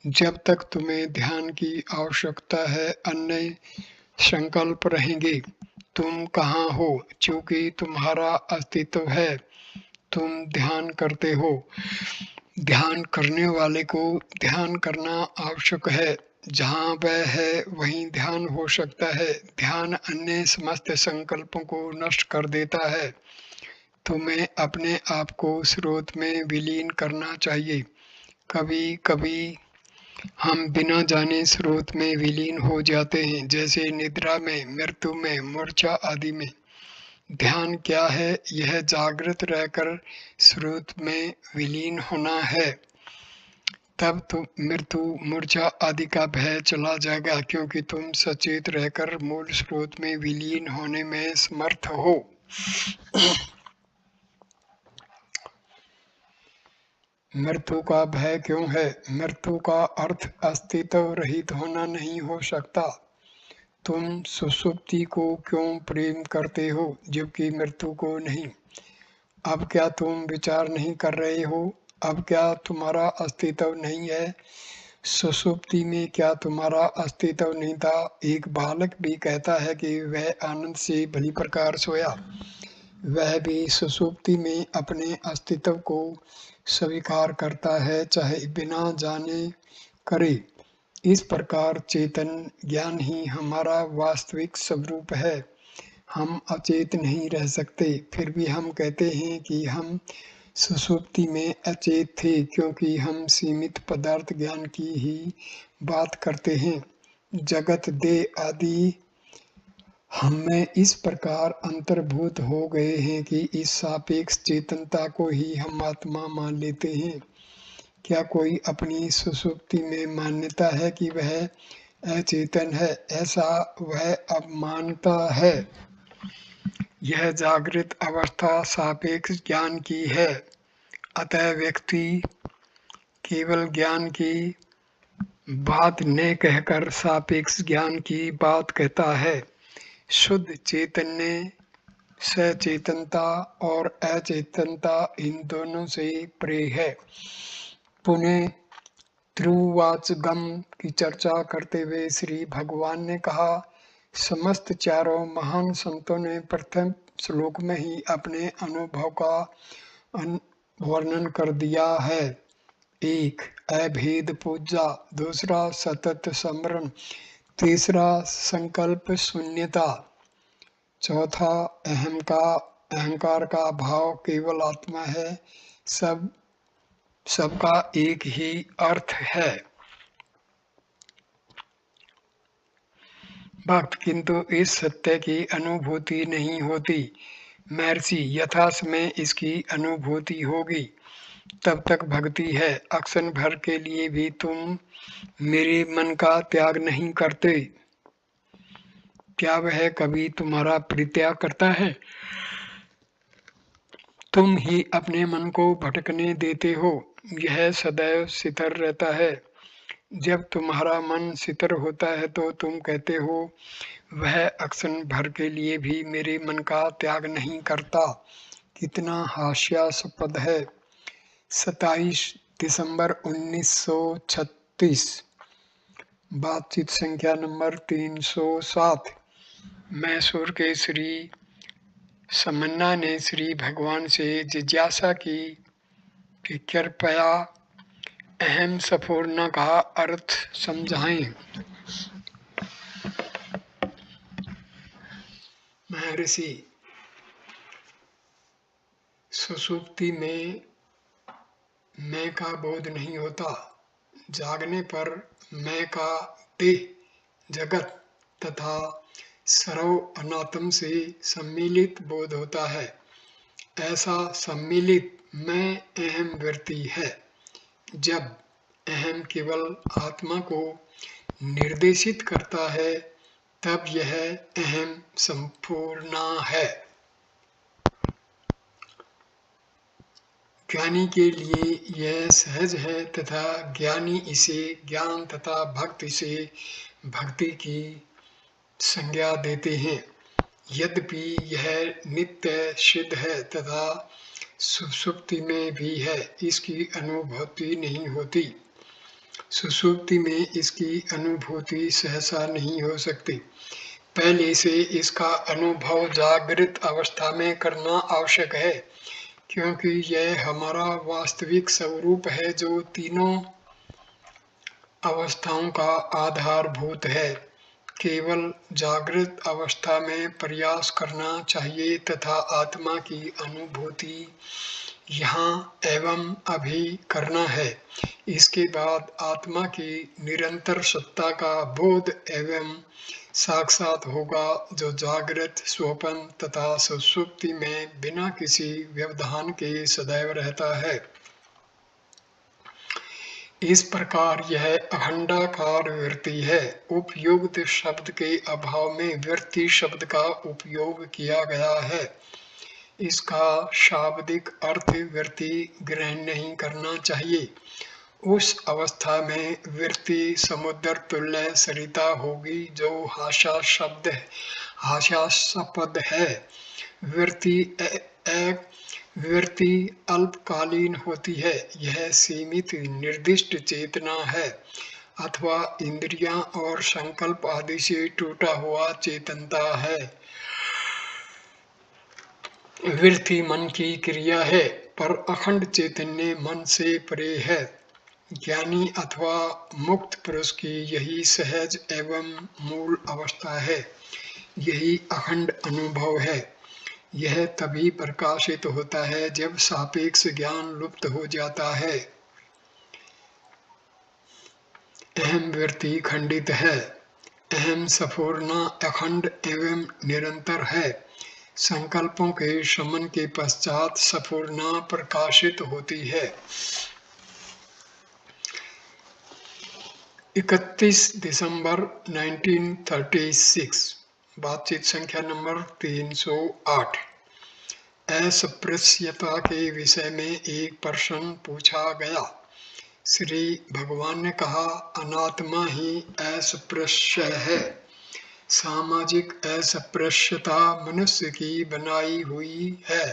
जब तक तुम्हें ध्यान की आवश्यकता है, अन्य संकल्प रहेंगे। तुम कहाँ हो? चूंकि तुम्हारा अस्तित्व है, तुम ध्यान करते हो। ध्यान करने वाले को ध्यान करना आवश्यक है। जहाँ वह है वहीं ध्यान हो सकता है। ध्यान अन्य समस्त संकल्पों को नष्ट कर देता है। तुम्हें अपने आप को स्रोत में विलीन करना चाहिए। कभी कभी हम बिना जाने स्रोत में विलीन हो जाते हैं, जैसे निद्रा में, मृत्यु में, मूर्छा आदि में। ध्यान क्या है? यह जागृत रहकर स्रोत में विलीन होना है। तब तो मृत्यु, मूर्छा आदि का भय चला जाएगा, क्योंकि तुम सचेत रहकर मूल स्रोत में विलीन होने में समर्थ हो। मृत्यु का भय क्यों है? मृत्यु का अर्थ अस्तित्व रहित होना नहीं हो सकता। तुम सुषुप्ति को क्यों प्रेम करते हो जबकि मृत्यु को नहीं? अब क्या तुम विचार नहीं कर रहे हो? अब क्या तुम्हारा अस्तित्व नहीं है? सुषुप्ति में क्या तुम्हारा अस्तित्व नहीं था? एक बालक भी कहता है कि वह आनंद से भली प्रकार सोया। वह भी सुषुप्ति में अपने अस्तित्व को स्वीकार करता है, चाहे बिना जाने करे। इस प्रकार चेतन ज्ञान ही हमारा वास्तविक स्वरूप है। हम अचेत नहीं रह सकते। फिर भी हम कहते हैं कि हम सुषुप्ति में अचेत थे, क्योंकि हम सीमित पदार्थ ज्ञान की ही बात करते हैं। जगत देह आदि हमें इस प्रकार अंतर्भूत हो गए हैं कि इस सापेक्ष चेतनता को ही हम आत्मा मान लेते हैं। क्या कोई अपनी सुषुप्ति में मान्यता है कि वह अचेतन है? ऐसा वह अब मानता है। यह जागृत अवस्था सापेक्ष ज्ञान की है। अतः व्यक्ति केवल ज्ञान की बात न कहकर सापेक्ष ज्ञान की बात कहता है। शुद्ध चैतन्य सचेतनता और अचेतनता इन दोनों से परे है। पुनः त्रिवाचगम की चर्चा करते हुए श्री भगवान ने कहा, समस्त चारों महान संतों ने प्रथम श्लोक में ही अपने अनुभव का वर्णन कर दिया है। एक अभेद पूजा, दूसरा सतत स्मरण, तीसरा संकल्प शून्यता, चौथा अहंकार का भाव केवल आत्मा है, सबका एक ही अर्थ है। भक्त किंतु इस सत्य की अनुभूति नहीं होती। महर्षि यथा समय इसकी अनुभूति होगी तब तक भक्ति है। अक्षण भर के लिए भी तुम मेरे मन का त्याग नहीं करते, क्या वह कभी तुम्हारा परित्याग करता है? तुम ही अपने मन को भटकने देते हो, यह सदैव शिथिल रहता है। जब तुम्हारा मन शिथिल होता है तो तुम कहते हो वह अक्षण भर के लिए भी मेरे मन का त्याग नहीं करता। कितना हास्यास्पद है। 27 दिसंबर 1936। बातचीत संख्या नंबर 307। मैसूर के श्री समन्ना ने श्री भगवान से जिज्ञासा की कि कृपया अहम संपूर्ण का अर्थ समझाएं। महर्षि, सुषुप्ति में मैं का बोध नहीं होता। जागने पर मैं का देह, जगत तथा सर्व अनात्म से सम्मिलित बोध होता है। ऐसा सम्मिलित मैं अहम वृत्ति है। जब अहम केवल आत्मा को निर्देशित करता है तब यह अहम संपूर्ण है। ज्ञानी के लिए यह सहज है तथा ज्ञानी इसे ज्ञान तथा भक्ति से भक्ति की संज्ञा देते हैं। यद्यपि यह नित्य सिद्ध है तथा सुषुप्ति में भी है, इसकी अनुभूति नहीं होती। सुषुप्ति में इसकी अनुभूति सहसा नहीं हो सकती। पहले से इसका अनुभव जागृत अवस्था में करना आवश्यक है, क्योंकि यह हमारा वास्तविक स्वरूप है जो तीनों अवस्थाओं का आधारभूत है। केवल जागृत अवस्था में प्रयास करना चाहिए तथा आत्मा की अनुभूति यहाँ एवं अभी करना है। इसके बाद आत्मा की निरंतर सत्ता का बोध एवं साक्षात होगा, जो जागृत, स्वप्न तथा सुषुप्ति में बिना किसी व्यवधान के सदैव रहता है। इस प्रकार यह अखंडाकार वृत्ति है। उपयुक्त शब्द के अभाव में वृत्ति शब्द का उपयोग किया गया है। इसका शाब्दिक अर्थ वृत्ति ग्रहण नहीं करना चाहिए। उस अवस्था में वृत्ति समुद्र तुल्य सरिता होगी जो हास्यास्पद है। वृत्ति अल्पकालीन होती है। यह सीमित निर्दिष्ट चेतना है अथवा इंद्रियां और संकल्प आदि से टूटा हुआ चेतनता है। वृत्ति मन की क्रिया है, पर अखंड चैतन्य मन से परे है। ज्ञानी अथवा मुक्त पुरुष की यही सहज एवं मूल अवस्था है। यही अखंड अनुभव है। यह तभी प्रकाशित होता है जब सापेक्ष ज्ञान लुप्त हो जाता है। अहम वृत्ति खंडित है। अहम संपूर्ण अखंड एवं निरंतर है। संकल्पों के शमन के पश्चात संपूर्ण प्रकाशित होती है। 31 दिसंबर 1936। बातचीत संख्या नंबर 308। अस्पृश्यता के विषय में एक प्रश्न पूछा गया। श्री भगवान ने कहा, अनात्मा ही अस्पृश्य है। सामाजिक अस्पृश्यता मनुष्य की बनाई हुई है,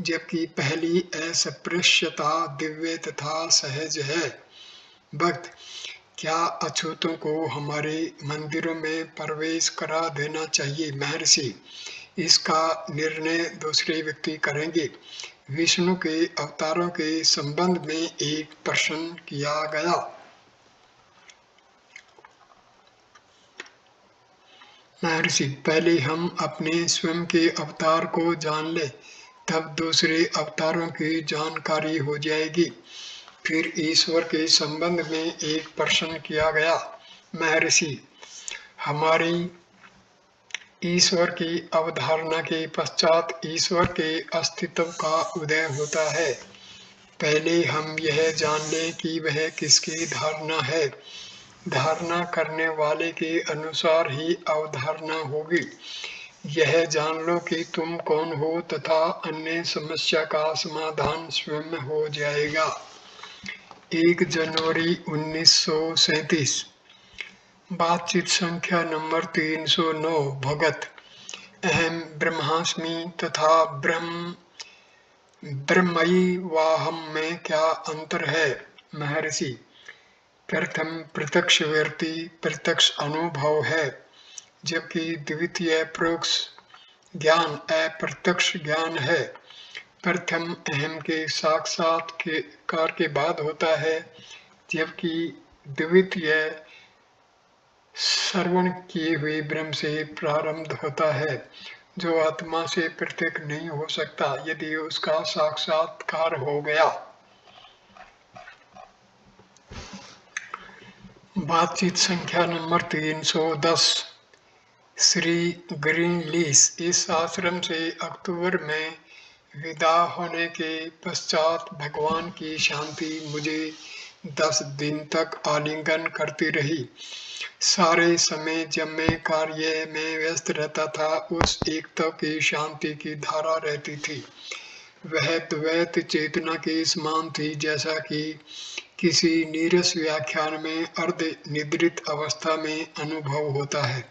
जबकि पहली अस्पृश्यता दिव्य तथा सहज है। भक्त, क्या अछूतों को हमारे मंदिरों में प्रवेश करा देना चाहिए? महर्षि, इसका निर्णय दूसरे व्यक्ति करेंगे। विष्णु के अवतारों के संबंध में एक प्रश्न किया गया। महर्षि, पहले हम अपने स्वयं के अवतार को जान लें, तब दूसरे अवतारों की जानकारी हो जाएगी। फिर ईश्वर के संबंध में एक प्रश्न किया गया। महर्षि, हमारी ईश्वर की अवधारणा के पश्चात ईश्वर के अस्तित्व का उदय होता है। पहले हम यह जान लें कि वह किसकी धारणा है। धारणा करने वाले के अनुसार ही अवधारणा होगी। यह जान लो कि तुम कौन हो तथा अन्य समस्या का समाधान स्वयं हो जाएगा। 1 जनवरी 1937। बातचीत संख्या नंबर 309। भगत, अहम ब्रह्मास्मि तथा ब्रह्मैवाहम में क्या अंतर है। महर्षि, प्रथम प्रत्यक्ष व्यक्ति प्रत्यक्ष अनुभव है, जबकि द्वितीय परोक्ष ज्ञान अप्रत्यक्ष ज्ञान है। प्रथम अहम के साक्षात्कार के बाद होता है, जबकि द्वितीय श्रवण किए हुए ब्रह्म से प्रारंभ होता है, जो आत्मा से पृथक नहीं हो सकता यदि उसका साक्षात्कार हो गया। बातचीत संख्या नंबर 310। श्री ग्रीनलीस, इस आश्रम से अक्टूबर में विदा होने के पश्चात भगवान की शांति मुझे 10 दिन तक आलिंगन करती रही। सारे समय जब मैं कार्य में व्यस्त रहता था, उस एकत्व की शांति की धारा रहती थी। वह द्वैत चेतना के समान थी, जैसा कि किसी नीरस व्याख्यान में अर्ध निद्रित अवस्था में अनुभव होता है।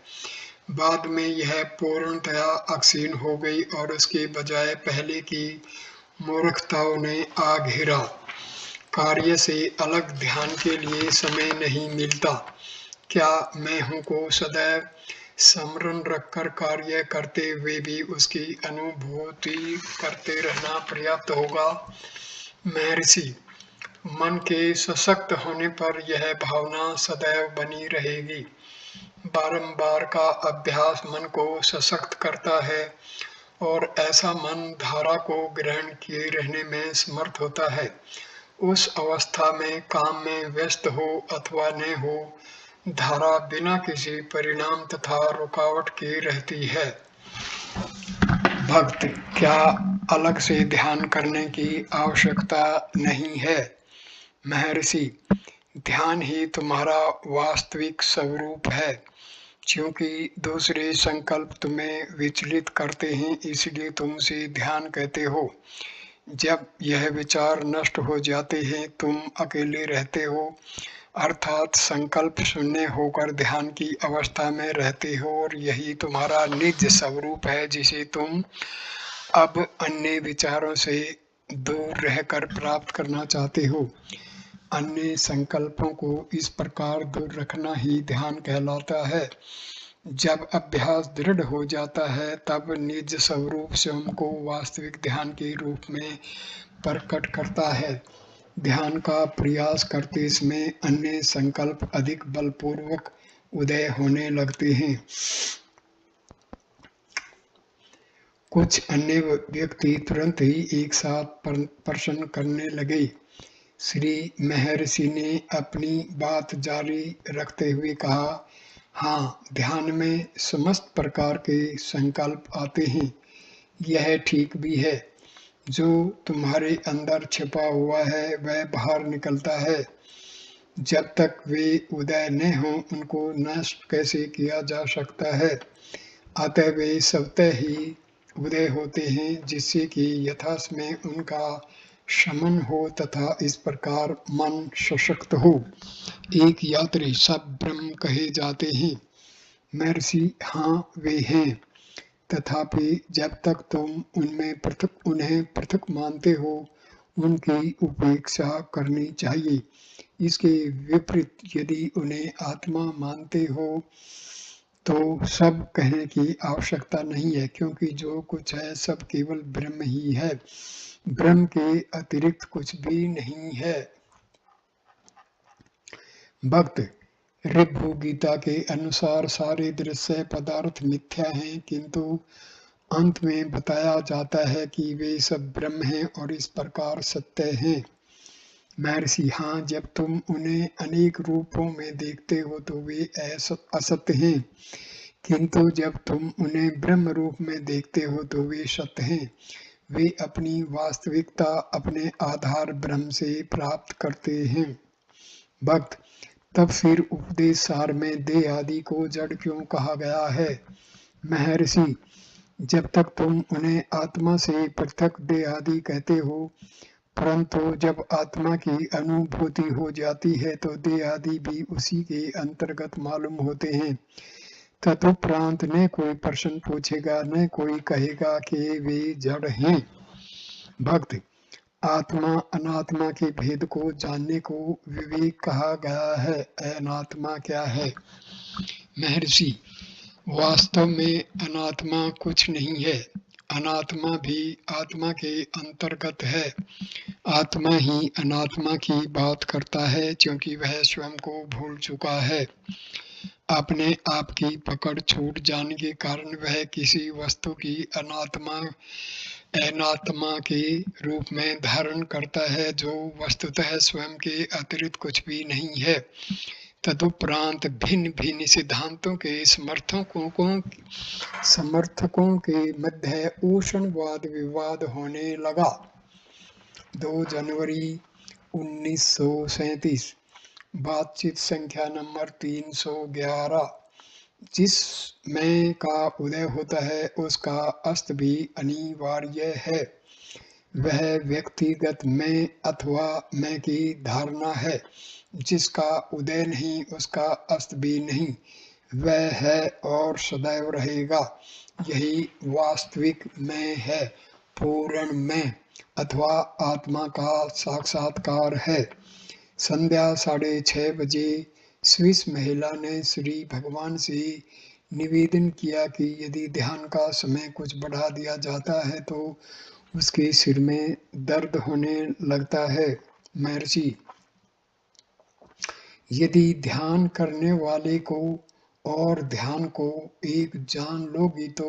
बाद में यह पूर्णतया अक्षीण हो गई और उसके बजाय पहले की मूर्खताओं ने आ घेरा। कार्य से अलग ध्यान के लिए समय नहीं मिलता। क्या मैं हूँ को सदैव स्मरण रखकर कार्य करते हुए भी उसकी अनुभूति करते रहना पर्याप्त होगा। महर्षि, मन के सशक्त होने पर यह भावना सदैव बनी रहेगी। बारंबार का अभ्यास मन को सशक्त करता है और ऐसा मन धारा को ग्रहण किए रहने में समर्थ होता है। उस अवस्था में काम में व्यस्त हो अथवा न हो, धारा बिना किसी परिणाम तथा रुकावट के रहती है। भक्त, क्या अलग से ध्यान करने की आवश्यकता नहीं है। महर्षि, ध्यान ही तुम्हारा वास्तविक स्वरूप है। क्योंकि दूसरे संकल्प तुम्हें विचलित करते हैं, इसलिए तुम उसे ध्यान कहते हो। जब यह विचार नष्ट हो जाते हैं, तुम अकेले रहते हो, अर्थात संकल्प शून्य होकर ध्यान की अवस्था में रहते हो, और यही तुम्हारा निज स्वरूप है, जिसे तुम अब अन्य विचारों से दूर रहकर प्राप्त करना चाहते हो। अन्य संकल्पों को इस प्रकार दूर रखना ही ध्यान कहलाता है। जब अभ्यास दृढ़ हो जाता है, तब निज स्वरूप स्वयं को वास्तविक ध्यान के रूप में प्रकट करता है। ध्यान का प्रयास करते समय अन्य संकल्प अधिक बलपूर्वक उदय होने लगते हैं। कुछ अन्य व्यक्ति तुरंत ही एक साथ प्रश्न करने लगे। श्री महर्षि ने अपनी बात जारी रखते हुए कहा, हाँ, ध्यान में समस्त प्रकार के संकल्प आते हैं। यह ठीक भी है। जो तुम्हारे अंदर छिपा हुआ है वह बाहर निकलता है। जब तक वे उदय न हों, उनको नष्ट कैसे किया जा सकता है। अतः वे स्वतः ही उदय होते हैं, जिससे कि यथासमय उनका शमन हो तथा इस प्रकार मन सशक्त हो। एक यात्री सब ब्रह्म कहे जाते हैं। महर्षि, हाँ, वे हैं। तथापि जब तक तुम उन्हें पृथक मानते हो, उनकी उपेक्षा करनी चाहिए। इसके विपरीत यदि उन्हें आत्मा मानते हो, तो सब कहने की आवश्यकता नहीं है, क्योंकि जो कुछ है सब केवल ब्रह्म ही है। ब्रह्म के अतिरिक्त कुछ भी नहीं है। भक्त ऋभु गीता के अनुसार सारे दृश्य पदार्थ मिथ्या हैं, किंतु अंत में बताया जाता है कि वे सब ब्रह्म हैं और इस प्रकार सत्य हैं। महर्षि, हाँ, जब तुम उन्हें अनेक रूपों में देखते हो तो वे असत्य हैं, किंतु जब तुम उन्हें ब्रह्म रूप में देखते हो तो वे सत्य हैं। वे अपनी वास्तविकता अपने आधार ब्रह्म से प्राप्त करते हैं। भक्त, तब फिर उपदेश सार में देह आदि को जड़ क्यों कहा गया है? महर्षि, जब तक तुम उन्हें आत्मा से पृथक देह आदि कहते हो, परंतु जब आत्मा की अनुभूति हो जाती है तो देह आदि भी उसी के अंतर्गत मालूम होते हैं। तदुपरांत न कोई प्रश्न पूछेगा, न कोई कहेगा कि वे जड़ हैं। भक्त, आत्मा अनात्मा के भेद को जानने को विवेक कहा गया है। अनात्मा क्या है? महर्षि, वास्तव में अनात्मा कुछ नहीं है। अनात्मा भी आत्मा के अंतर्गत है। आत्मा ही अनात्मा की बात करता है, क्योंकि वह स्वयं को भूल चुका है। अपने आप की पकड़ छूट जाने के कारण वह किसी वस्तु की अनात्मा के रूप में धारण करता है, जो वस्तुतः स्वयं के अतिरिक्त कुछ भी नहीं है। तदुपरांत भिन्न भिन्न सिद्धांतों के समर्थकों के मध्य उष्ण वाद विवाद होने लगा। 2 जनवरी 1937, बातचीत संख्या नंबर 311। जिस मैं का उदय होता है उसका अस्त भी अनिवार्य है। वह व्यक्तिगत मैं अथवा मैं की धारणा है। जिसका उदय नहीं उसका अस्त भी नहीं। वह है और सदैव रहेगा। यही वास्तविक मैं है, पूर्ण मैं अथवा आत्मा का साक्षात्कार है। संध्या 6:30 बजे स्विस महिला ने श्री भगवान से निवेदन किया कि यदि ध्यान का समय कुछ बढ़ा दिया जाता है तो उसके सिर में दर्द होने लगता है। महर्षि, यदि ध्यान करने वाले को और ध्यान को एक जान लोगी तो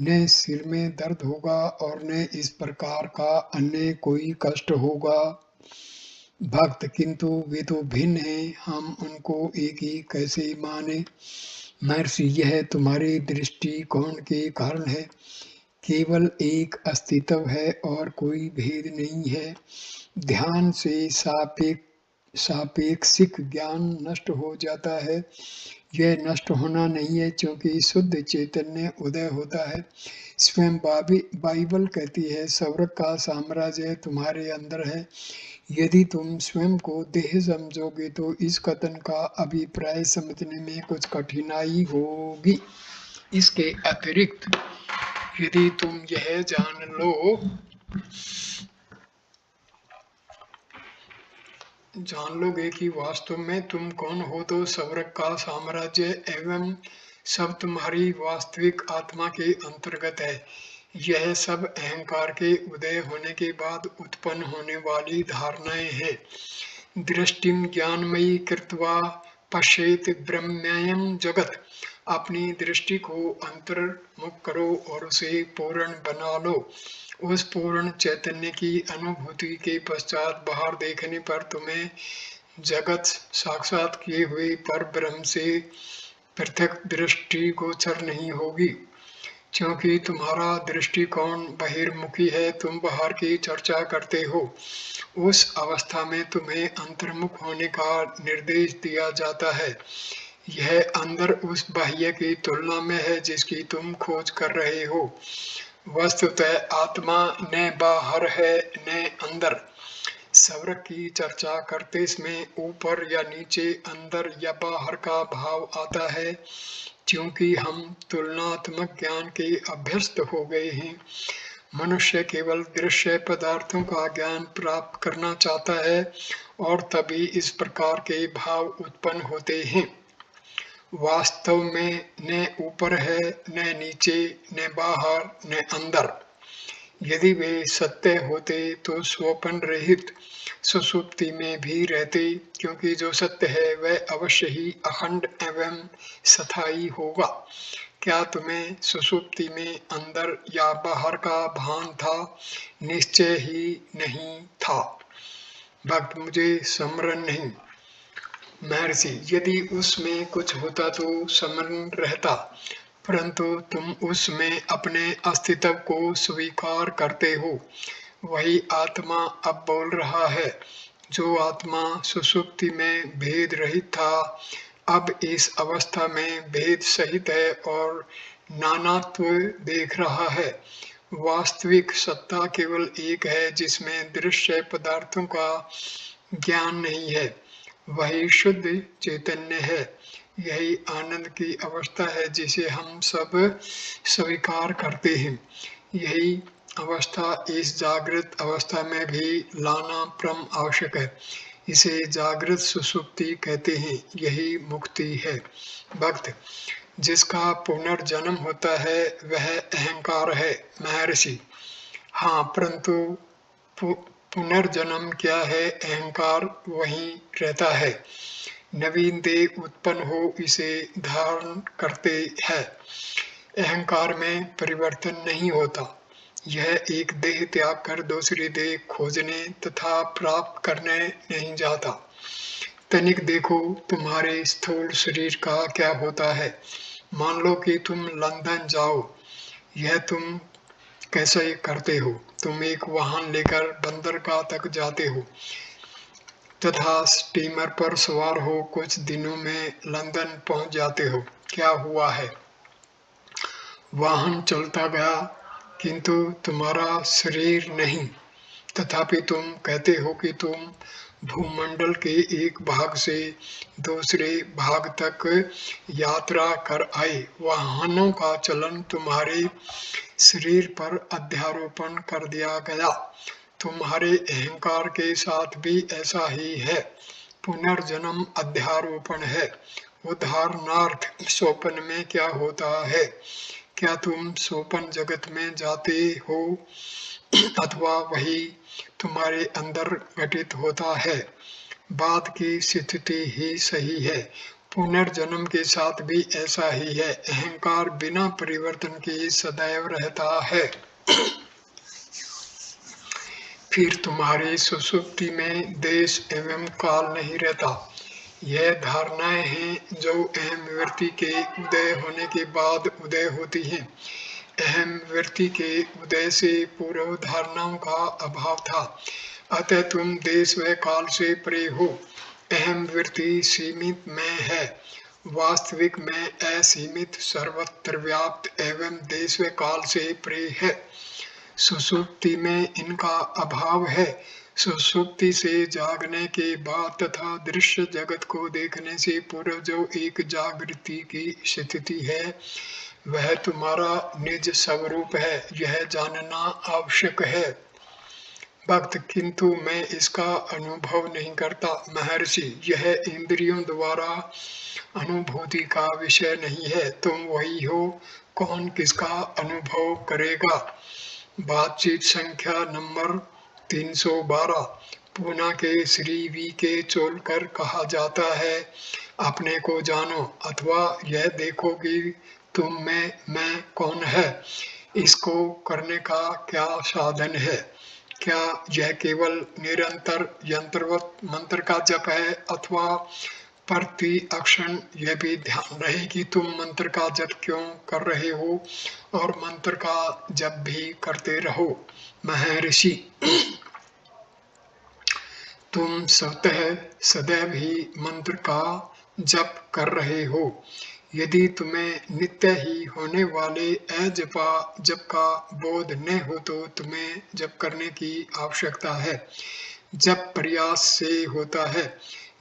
न सिर में दर्द होगा और न इस प्रकार का अन्य कोई कष्ट होगा। भक्त, किंतु वे तो भिन्न हैं, हम उनको एक ही कैसे माने? महर्षि, यह तुम्हारे दृष्टिकोण के कारण है। केवल एक अस्तित्व है और कोई भेद नहीं है। ध्यान से सापेक्षिक ज्ञान नष्ट हो जाता है। यह नष्ट होना नहीं है, क्योंकि शुद्ध चैतन्य उदय होता है। स्वयं बाइबल कहती है, स्वर्ग का साम्राज्य तुम्हारे अंदर है। यदि तुम स्वयं को देह समझोगे तो इस कथन का अभिप्राय समझने में कुछ कठिनाई होगी। इसके अतिरिक्त यदि तुम यह जान लोगे कि वास्तव में तुम कौन हो, तो स्वर्ग का साम्राज्य एवं सब तुम्हारी वास्तविक आत्मा के अंतर्गत है। यह सब अहंकार के उदय होने के बाद उत्पन्न होने वाली धारणाएं हैं। दृष्टिम ज्ञानमयी कृत्वा पश्येत ब्रह्ममयं जगत। अपनी दृष्टि को अंतर्मुख करो और उसे पूर्ण बना लो। उस पूर्ण चैतन्य की अनुभूति के पश्चात बाहर देखने पर तुम्हें जगत साक्षात किए हुए पर ब्रह्म से पृथक दृष्टि गोचर नहीं होगी, क्योंकि तुम्हारा दृष्टिकोण बहिर्मुखी है। तुम बाहर की चर्चा करते हो। उस अवस्था में तुम्हें अंतर्मुख होने का निर्देश दिया जाता है। यह अंदर उस बाह्य की तुलना में है जिसकी तुम खोज कर रहे हो। वस्तुतः आत्मा न बाहर है न अंदर। स्वर्ग की चर्चा करते समय ऊपर या नीचे, अंदर या बाहर का भाव आता है, क्योंकि हम तुलनात्मक ज्ञान के अभ्यस्त हो गए हैं। मनुष्य केवल दृश्य पदार्थों का ज्ञान प्राप्त करना चाहता है और तभी इस प्रकार के भाव उत्पन्न होते हैं। वास्तव में न ऊपर है, न नीचे, न बाहर, न अंदर। यदि वे सत्य होते तो स्वप्न रहित सुषुप्ति में भी रहते, क्योंकि जो सत्य है वह अवश्य ही अखंड एवं स्थायी होगा। क्या तुम्हें सुषुप्ति में अंदर या बाहर का भान था? निश्चय ही नहीं था। भक्त, मुझे स्मरण नहीं। महर्षि, यदि उसमें कुछ होता तो स्मरण रहता, परंतु तुम उसमें अपने अस्तित्व को स्वीकार करते हो। वही आत्मा अब बोल रहा है। जो आत्मा सुषुप्ति में भेद रहित था, अब इस अवस्था में भेद सहित है और नानात्व देख रहा है। वास्तविक सत्ता केवल एक है, जिसमें दृश्य पदार्थों का ज्ञान नहीं है। वही शुद्ध चैतन्य है। यही आनंद की अवस्था है जिसे हम सब स्वीकार करते हैं। यही अवस्था इस जागृत अवस्था में भी लाना परम आवश्यक है। इसे जागृत सुषुप्ति कहते हैं। यही मुक्ति है। भक्त, जिसका पुनर्जन्म होता है वह अहंकार है। महर्षि, हाँ, परंतु पुनर्जन्म क्या है? अहंकार वहीं रहता है। नवीन देह उत्पन्न हो इसे धारण करते हैं। अहंकार में परिवर्तन नहीं होता। यह एक देह त्याग कर दूसरी देह खोजने तथा प्राप्त करने नहीं जाता। तनिक देखो तुम्हारे स्थूल शरीर का क्या होता है। मान लो कि तुम लंदन जाओ। यह तुम कैसे करते हो? तुम एक वाहन लेकर बंदरगाह तक जाते हो तथा स्टीमर पर सवार हो कुछ दिनों में लंदन पहुंच जाते हो। क्या हुआ है? वाहन चलता गया, किंतु तुम्हारा शरीर नहीं। तथापि तुम कहते हो कि तुम भूमंडल के एक भाग से दूसरे भाग तक यात्रा कर आए। वाहनों का चलन तुम्हारे शरीर पर अध्यारोपण कर दिया गया। तुम्हारे अहंकार के साथ भी ऐसा ही है। पुनर्जन्म अध्यारोपण है। उदाहरणार्थ, स्वप्न में क्या होता है? क्या तुम स्वप्न जगत में जाते हो अथवा वही तुम्हारे अंदर घटित होता है? बात की स्थिति ही सही है। पुनर्जन्म के साथ भी ऐसा ही है। अहंकार बिना परिवर्तन के सदैव रहता है। फिर तुम्हारी सुषुप्ति में देश एवं काल नहीं रहता। यह धारणाएं हैं जो अहम वृत्ति के उदय होने के बाद उदय होती हैं। अहम वृत्ति के उदय से पूर्व धारणाओं का अभाव था, अतः तुम देश व काल से परे हो। अहम वृत्ति सीमित में है, वास्तविक में असीमित, सर्वत्र व्याप्त एवं देश व काल से परे है। सुषुप्ति में इनका अभाव है। सुषुप्ति से जागने के बाद तथा दृश्य जगत को देखने से पूर्व जो एक जागृति की स्थिति है, वह तुम्हारा निज स्वरूप है। यह जानना आवश्यक है। भक्त, किंतु मैं इसका अनुभव नहीं करता। महर्षि, यह इंद्रियों द्वारा अनुभूति का विषय नहीं है। तुम वही हो, कौन किसका अनुभव करेगा? बातचीत संख्या नंबर 312। पूना के श्री वी के चोलकर कहा जाता है, अपने को जानो अथवा यह देखो कि तुम में मैं कौन है। इसको करने का क्या साधन है? क्या यह केवल निरंतर यंत्रवत मंत्र का जप है अथवा प्रति अक्षण यह भी ध्यान रहे कि तुम मंत्र का जप क्यों कर रहे हो और मंत्र का जप भी करते रहो। महर्षि, तुम स्वतः सदैव ही मंत्र का जप कर रहे हो। यदि तुम्हें नित्य ही होने वाले अजपा जप का बोध न हो तो तुम्हें जप करने की आवश्यकता है। जप प्रयास से होता है।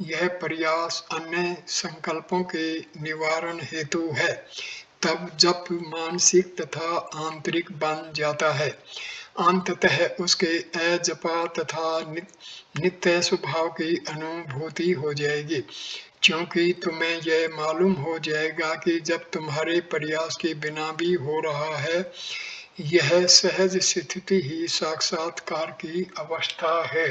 यह प्रयास अन्य संकल्पों के निवारण हेतु है। तब जप मानसिक तथा आंतरिक बन जाता है। अंततः उसके अजपा तथा नित्य स्वभाव की अनुभूति हो जाएगी, क्योंकि तुम्हें यह मालूम हो जाएगा कि जब तुम्हारे प्रयास के बिना भी हो रहा है, यह सहज स्थिति ही साक्षात्कार की अवस्था है।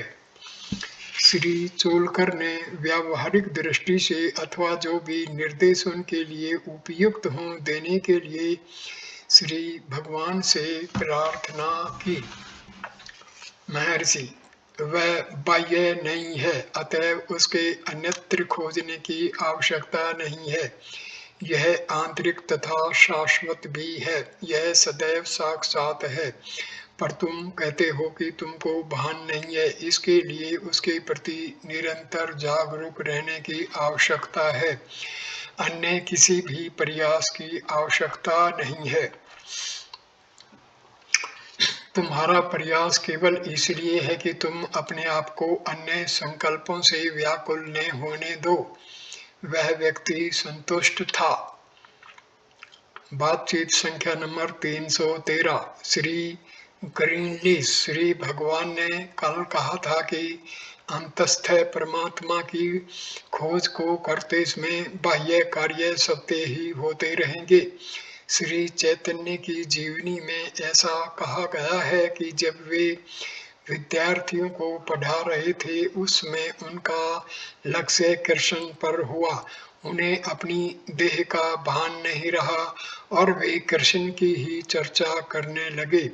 श्री चोलकर ने व्यावहारिक दृष्टि से अथवा जो भी निर्देश उनके लिए उपयुक्त हों देने के लिए श्री भगवान से प्रार्थना की। महर्षि, वह बाह्य नहीं है, अतएव उसके अन्यत्र खोजने की आवश्यकता नहीं है। यह आंतरिक तथा शाश्वत भी है, यह सदैव साक्षात है। पर तुम कहते हो कि तुमको भान नहीं है, इसके लिए उसके प्रति निरंतर जागरूक रहने की आवश्यकता है। अन्य किसी भी प्रयास की आवश्यकता नहीं है। तुम्हारा प्रयास केवल इसलिए है कि तुम अपने आप को अन्य संकल्पों से व्याकुल न होने दो। वह व्यक्ति संतुष्ट था। बातचीत संख्या नंबर 313। श्री ग्रीनलीस, श्री भगवान ने कल कहा था कि अंतस्थ परमात्मा की खोज को करते समय बाह्य कार्य सत्य ही होते रहेंगे। श्री चैतन्य की जीवनी में ऐसा कहा गया है कि जब वे विद्यार्थियों को पढ़ा रहे थे, उसमें उनका लक्ष्य कृष्ण पर हुआ। उन्हें अपनी देह का भान नहीं रहा और वे कृष्ण की ही चर्चा करने लगे।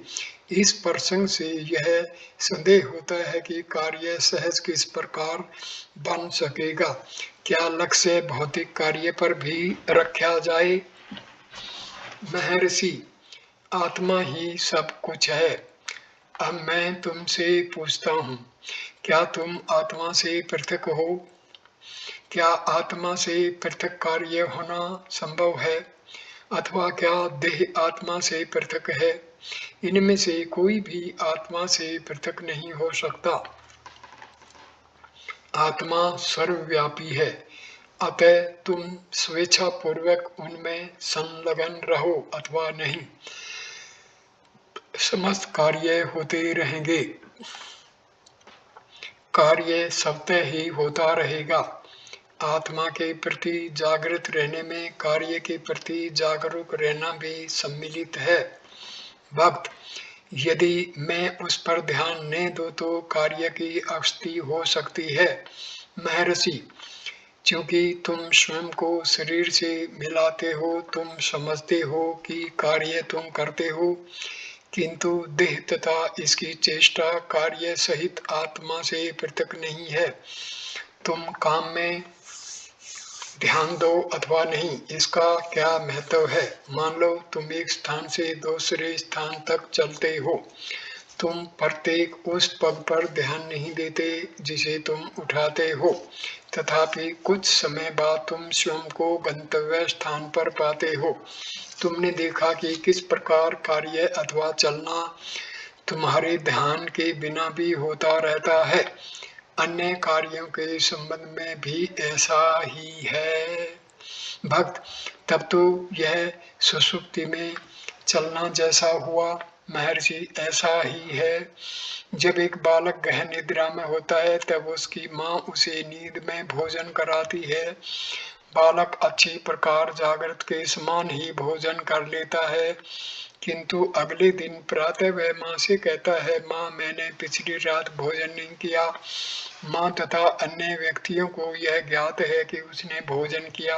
इस प्रसंग से यह संदेह होता है कि कार्य सहज किस प्रकार बन सकेगा। क्या लक्ष्य भौतिक कार्य पर भी रखा जाए? महर्षि, आत्मा ही सब कुछ है। अब मैं तुमसे पूछता हूँ, क्या तुम आत्मा से पृथक हो? क्या आत्मा से पृथक कार्य होना संभव है? अथवा क्या देह आत्मा से पृथक है? इनमें से कोई भी आत्मा से पृथक नहीं हो सकता। आत्मा सर्वव्यापी है, अतः तुम स्वेच्छा पूर्वक उनमें संलग्न रहो अथवा नहीं, समस्त कार्य होते रहेंगे। कार्य स्वतः ही होता रहेगा। आत्मा के प्रति जागृत रहने में कार्य के प्रति जागरूक रहना भी सम्मिलित है। भक्त, यदि मैं उस पर ध्यान न दूं तो कार्य की अवस्थी हो सकती है। महर्षि, क्योंकि तुम स्वयं को शरीर से मिलाते हो, तुम समझते हो कि कार्य तुम करते हो, किंतु देह तथा इसकी चेष्टा कार्य सहित आत्मा से पृथक नहीं है। तुम काम में ध्यान दो अथवा नहीं, इसका क्या महत्व है? मान लो तुम एक स्थान से दूसरे स्थान तक चलते हो, तुम प्रत्येक उस पग पर ध्यान नहीं देते जिसे तुम उठाते हो, तथापि कुछ समय बाद तुम स्वयं को गंतव्य स्थान पर पाते हो। तुमने देखा कि किस प्रकार कार्य अथवा चलना तुम्हारे ध्यान के बिना भी होता रहता है। अन्य कार्यों के संबंध में भी ऐसा ही है। भक्त, तब तो यह सुषुप्ति में चलना जैसा हुआ। महर्षि, ऐसा ही है। जब एक बालक गहन निद्रा में होता है तब उसकी माँ उसे नींद में भोजन कराती है। बालक अच्छी प्रकार जागृत के समान ही भोजन कर लेता है, किंतु अगले दिन प्रातः वह माँ से कहता है, माँ, मैंने पिछली रात भोजन नहीं किया। माँ तथा अन्य व्यक्तियों को यह ज्ञात है कि उसने भोजन किया,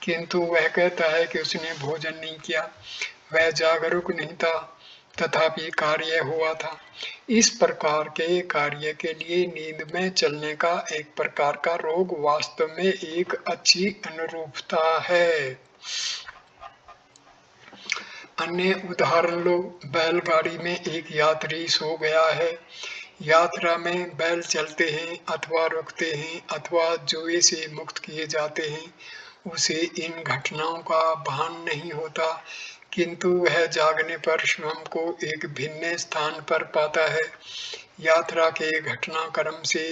किंतु वह कहता है कि उसने भोजन नहीं किया। वह जागरूक नहीं था, तथापि कार्य हुआ था। इस प्रकार के कार्य के लिए नींद में चलने का एक प्रकार का रोग वास्तव में एक अच्छी अनुरूपता है। अन्य उदाहरण लो। बैलगाड़ी में एक यात्री सो गया है। यात्रा में बैल चलते हैं अथवा रुकते हैं अथवा जुए से मुक्त किए जाते हैं, उसे इन घटनाओं का भान नहीं होता, किंतु वह जागने पर स्वयं को एक भिन्न स्थान पर पाता है। यात्रा के घटनाक्रम से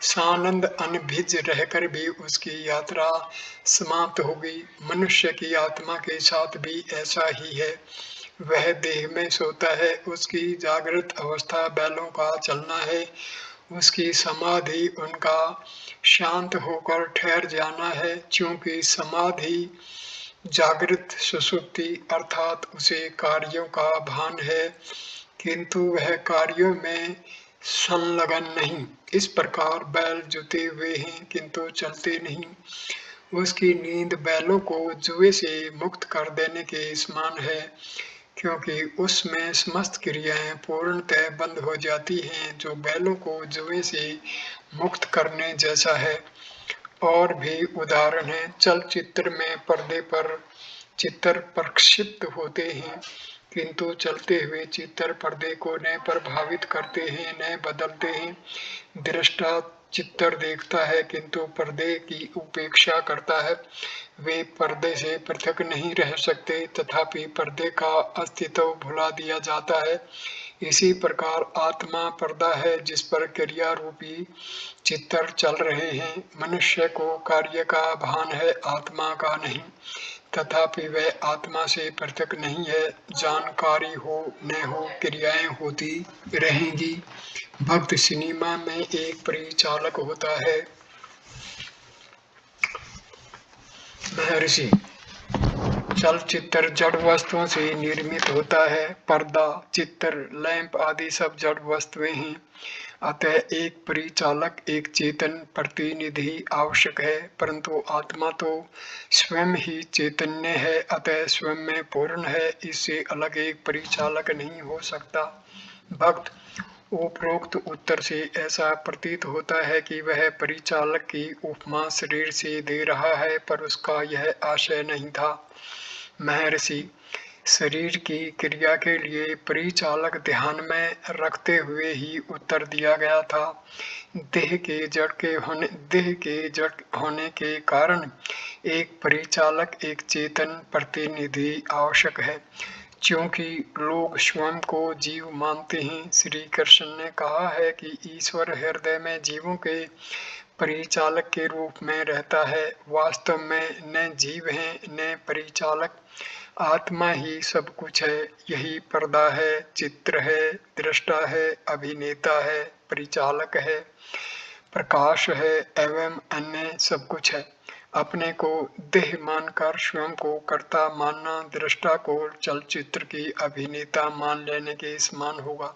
सानंद अनभिज रहकर भी उसकी यात्रा समाप्त हो गई। मनुष्य की आत्मा के साथ भी ऐसा ही है। वह देह में सोता है। उसकी जागृत अवस्था बैलों का चलना है। उसकी समाधि उनका शांत होकर ठहर जाना है। क्योंकि समाधि जागृत सुषुप्ति अर्थात उसे कार्यों का भान है, किंतु वह कार्यों में संलग्न नहीं। इस प्रकार बैल जुते हुए हैं किंतु चलते नहीं। उसकी नींद बैलों को जुए से मुक्त कर देने के समान है, क्योंकि उसमें समस्त क्रियाएं पूर्णतः बंद हो जाती हैं, जो बैलों को जुए से मुक्त करने जैसा है। और भी उदाहरण हैं। चलचित्र में पर्दे पर चित्र प्रक्षिप्त होते हैं, किंतु चलते हुए चित्र पर्दे को न प्रभावित करते हैं न बदलते हैं। दृष्टा चित्र देखता है किंतु पर्दे की उपेक्षा करता है। वे पर्दे से पृथक नहीं रह सकते, तथापि पर्दे का अस्तित्व भुला दिया जाता है। इसी प्रकार आत्मा पर्दा है जिस पर क्रिया रूपी चित्र चल रहे हैं। मनुष्य को कार्य का भान है, आत्मा का नहीं, तथापि वह आत्मा से पृथक नहीं है। जानकारी हो न हो, क्रियाएं होती रहेंगी। भक्त सिनेमा में एक परिचालक होता है। महर्षि, चलचित्र जड़ वस्तुओं से निर्मित होता है। पर्दा, चित्र, लैंप आदि सब जड़ वस्तुएं हैं। अतः एक परिचालक, एक चेतन प्रतिनिधि आवश्यक है। परंतु आत्मा तो स्वयं ही चैतन्य है, अतः स्वयं में पूर्ण है। इससे अलग एक परिचालक नहीं हो सकता। भक्त, उपरोक्त उत्तर से ऐसा प्रतीत होता है कि वह परिचालक की उपमा शरीर से दे रहा है, पर उसका यह आशय नहीं था। महर्षि, शरीर की क्रिया के लिए परिचालक ध्यान में रखते हुए ही उत्तर दिया गया था। देह के जड़ होने के कारण एक परिचालक, एक चेतन प्रतिनिधि आवश्यक है। क्योंकि लोग स्वयं को जीव मानते हैं। श्री कृष्ण ने कहा है कि ईश्वर हृदय में जीवों के परिचालक के रूप में रहता है। वास्तव में न जीव है न परिचालक, आत्मा ही सब कुछ है। यही पर्दा है, चित्र है, दृष्टा है, अभिनेता है, परिचालक है, प्रकाश है एवं अन्य सब कुछ है। अपने को देह मानकर स्वयं को कर्ता मानना दृष्टा को चलचित्र की अभिनेता मान लेने के समान होगा।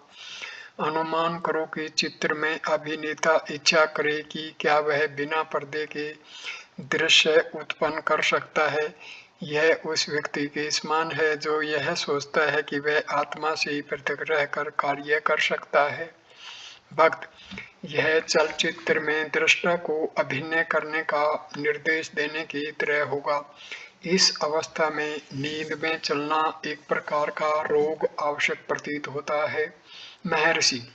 अनुमान करो कि चित्र में अभिनेता इच्छा करे कि क्या वह बिना पर्दे के दृश्य उत्पन्न कर सकता है। यह उस व्यक्ति के समान है जो यह सोचता है कि वह आत्मा से पृथक रहकर कार्य कर सकता है। भक्त, यह चलचित्र में दृष्टा को अभिनय करने का निर्देश देने की तरह होगा। इस अवस्था में नींद में चलना एक प्रकार का रोग आवश्यक प्रतीत होता है। महर्षि,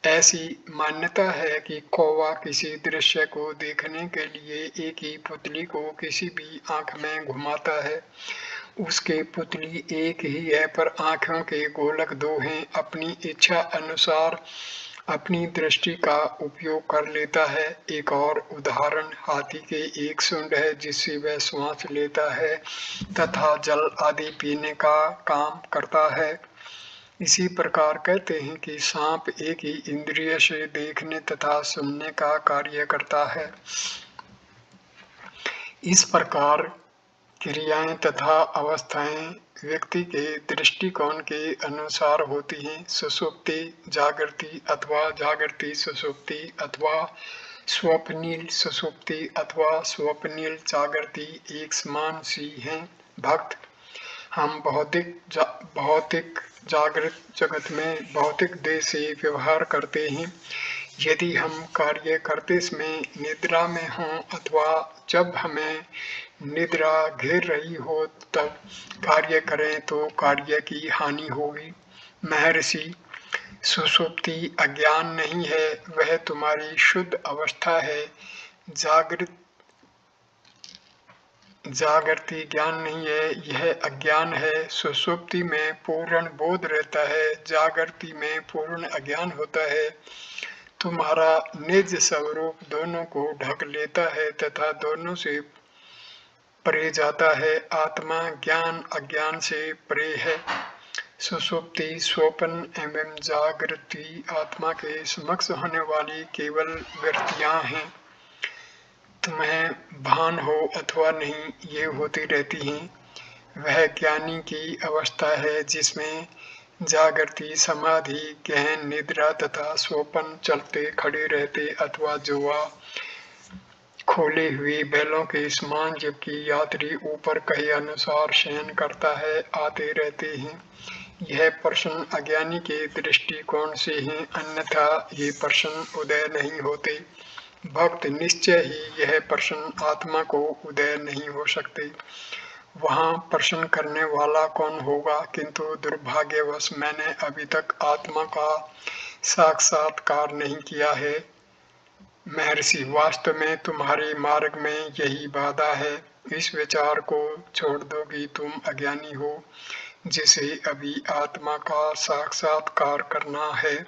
ऐसी मान्यता है कि कौवा किसी दृश्य को देखने के लिए एक ही पुतली को किसी भी आंख में घुमाता है। उसके पुतली एक ही है, पर आंखों के गोलक दो हैं। अपनी इच्छा अनुसार अपनी दृष्टि का उपयोग कर लेता है। एक और उदाहरण हाथी के एक सूंड है जिससे वह श्वास लेता है तथा जल आदि पीने का काम करता है। इसी प्रकार कहते हैं कि सांप एक ही इंद्रिय से देखने तथा सुनने का कार्य करता है। इस प्रकार क्रियाएं तथा अवस्थाएं व्यक्ति के दृष्टिकोण के अनुसार होती हैं। सुषुप्ति जागृति अथवा जागृति सुषुप्ति अथवा स्वप्निल सुषुप्ति अथवा स्वप्निल जागृति एक समान सी हैं। भक्त, हम भौतिक जागृत जगत में भौतिक देह से व्यवहार करते हैं। यदि हम कार्य करते समय निद्रा में हों अथवा जब हमें निद्रा घेर रही हो तब कार्य करें तो कार्य की हानि होगी। महर्षि, सुषुप्ति अज्ञान नहीं है, वह तुम्हारी शुद्ध अवस्था है। जागृति ज्ञान नहीं है, यह अज्ञान है। सुषुप्ति में पूर्ण बोध रहता है, जागृति में पूर्ण अज्ञान होता है। तुम्हारा निज स्वरूप दोनों को ढक लेता है तथा दोनों से परे जाता है। आत्मा ज्ञान अज्ञान से परे है। सुषुप्ति स्वप्न एवं जागृति आत्मा के समक्ष होने वाली केवल वृत्तियां हैं। तुम्हें भान हो अथवा नहीं, ये होती रहती हैं। वह ज्ञानी की अवस्था है जिसमें जागृति, समाधि, गहन निद्रा तथा स्वप्न चलते खड़े रहते अथवा जुआ खोले हुए बैलों के समान, जबकि यात्री ऊपर कहे अनुसार शयन करता है, आते रहते हैं। यह प्रश्न अज्ञानी के दृष्टिकोण से है, अन्यथा ये प्रश्न उदय नहीं होते। भक्त निश्चय ही यह प्रश्न आत्मा को उदय नहीं हो सकते। वहाँ प्रश्न करने वाला कौन होगा? किंतु दुर्भाग्यवश मैंने अभी तक आत्मा का साक्षात्कार नहीं किया है। महर्षि, वास्तव में तुम्हारे मार्ग में यही बाधा है। इस विचार को छोड़ दो कि तुम अज्ञानी हो, जिसे अभी आत्मा का साक्षात्कार करना है।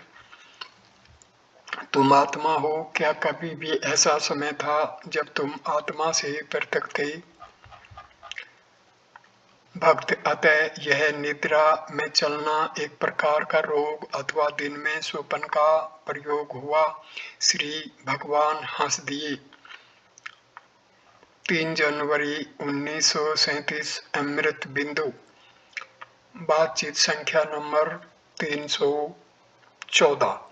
तुम आत्मा हो। क्या कभी भी ऐसा समय था जब तुम आत्मा से पृथक थे? भक्त, अतः यह निद्रा में चलना एक प्रकार का रोग अथवा दिन में स्वप्न का प्रयोग हुआ। श्री भगवान हंस दिए। 3 जनवरी 1937 अमृत बिंदु। बातचीत संख्या नंबर 314।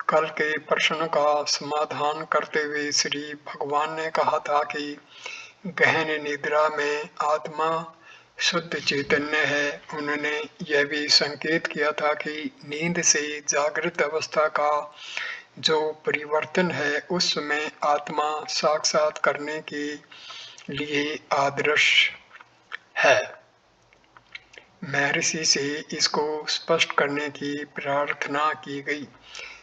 कल के प्रश्न का समाधान करते हुए श्री भगवान ने कहा था कि गहन निद्रा में आत्मा शुद्ध चैतन्य है। उन्होंने यह भी संकेत किया था कि नींद से जागृत अवस्था का जो परिवर्तन है, उस समय आत्मा साक्षात करने के लिए आदर्श है। महर्षि से इसको स्पष्ट करने की प्रार्थना की गई।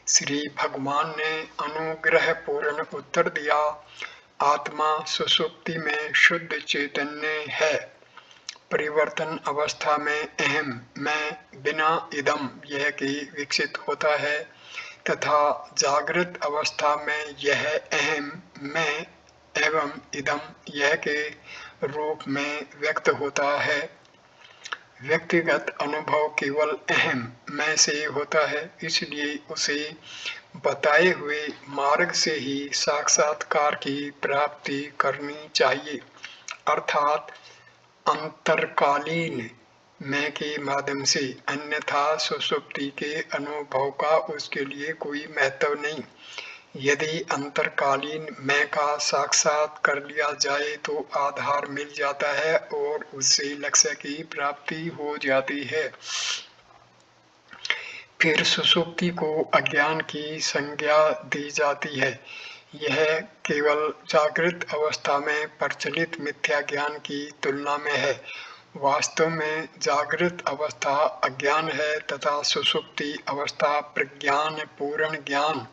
श्री भगवान ने अनुग्रह पूर्ण उत्तर दिया, आत्मा सुषुप्ति में शुद्ध चैतन्य है। परिवर्तन अवस्था में अहम मैं बिना इदम यह कि विकसित होता है, तथा जागृत अवस्था में यह अहम मैं एवं इदम यह के रूप में व्यक्त होता है। व्यक्तिगत अनुभव केवल अहम मैं से होता है, इसलिए उसे बताए हुए मार्ग से ही साक्षात्कार की प्राप्ति करनी चाहिए, अर्थात अंतरकालीन मैं के माध्यम से। अन्यथा सुषुप्ति के अनुभव का उसके लिए कोई महत्व नहीं। यदि अंतरकालीन मैं का साक्षात कर लिया जाए तो आधार मिल जाता है और उससे लक्ष्य की प्राप्ति हो जाती है। फिर सुषुप्ति को अज्ञान की संज्ञा दी जाती है। यह केवल जागृत अवस्था में प्रचलित मिथ्या ज्ञान की तुलना में है। वास्तव में जागृत अवस्था अज्ञान है तथा सुषुप्ति अवस्था प्रज्ञान पूर्ण ज्ञान।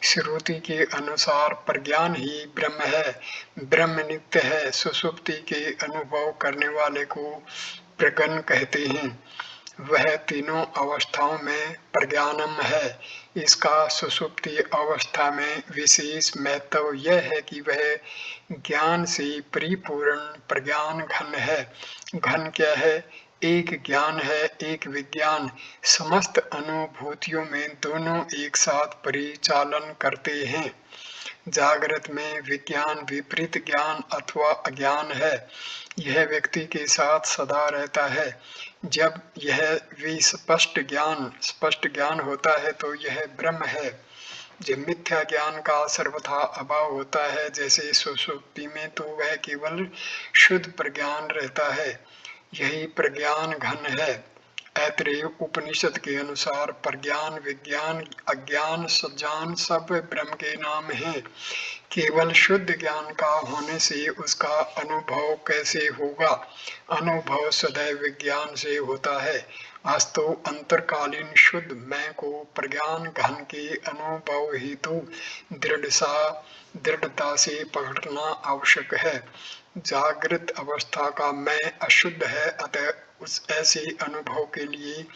श्रुति के अनुसार प्रज्ञान ही ब्रह्म है, ब्रह्म नित्य है। सुषुप्ति के अनुभव करने वाले को प्रज्ञन कहते हैं। वह तीनों अवस्थाओं में प्रज्ञानम है। इसका सुषुप्ति अवस्था में विशेष महत्व यह है कि वह ज्ञान से परिपूर्ण प्रज्ञान घन है। घन क्या है? एक ज्ञान है, एक विज्ञान। समस्त अनुभूतियों में दोनों एक साथ परिचालन करते हैं। जागृत में विज्ञान विपरीत ज्ञान अथवा अज्ञान है। यह व्यक्ति के साथ सदा रहता है। जब यह विस्पष्ट स्पष्ट ज्ञान होता है तो यह ब्रह्म है। जब मिथ्या ज्ञान का सर्वथा अभाव होता है, जैसे सुषुप्ति में, तो वह केवल शुद्ध प्रज्ञान रहता है। यही प्रज्ञान घन है। ऐतरेय उपनिषद के अनुसार प्रज्ञान विज्ञान अज्ञान सज्ञान सब ब्रह्म के नाम हैं। केवल शुद्ध ज्ञान का होने से उसका अनुभव कैसे होगा? अनुभव सदैव विज्ञान से होता है। अस्तु अंतरकालीन शुद्ध मैं को प्रज्ञान घन के अनुभव हेतु दृढ़ता से पकड़ना आवश्यक है। जागृत अवस्था का मैं अशुद्ध है, अतः उस ऐसे अनुभव के लिए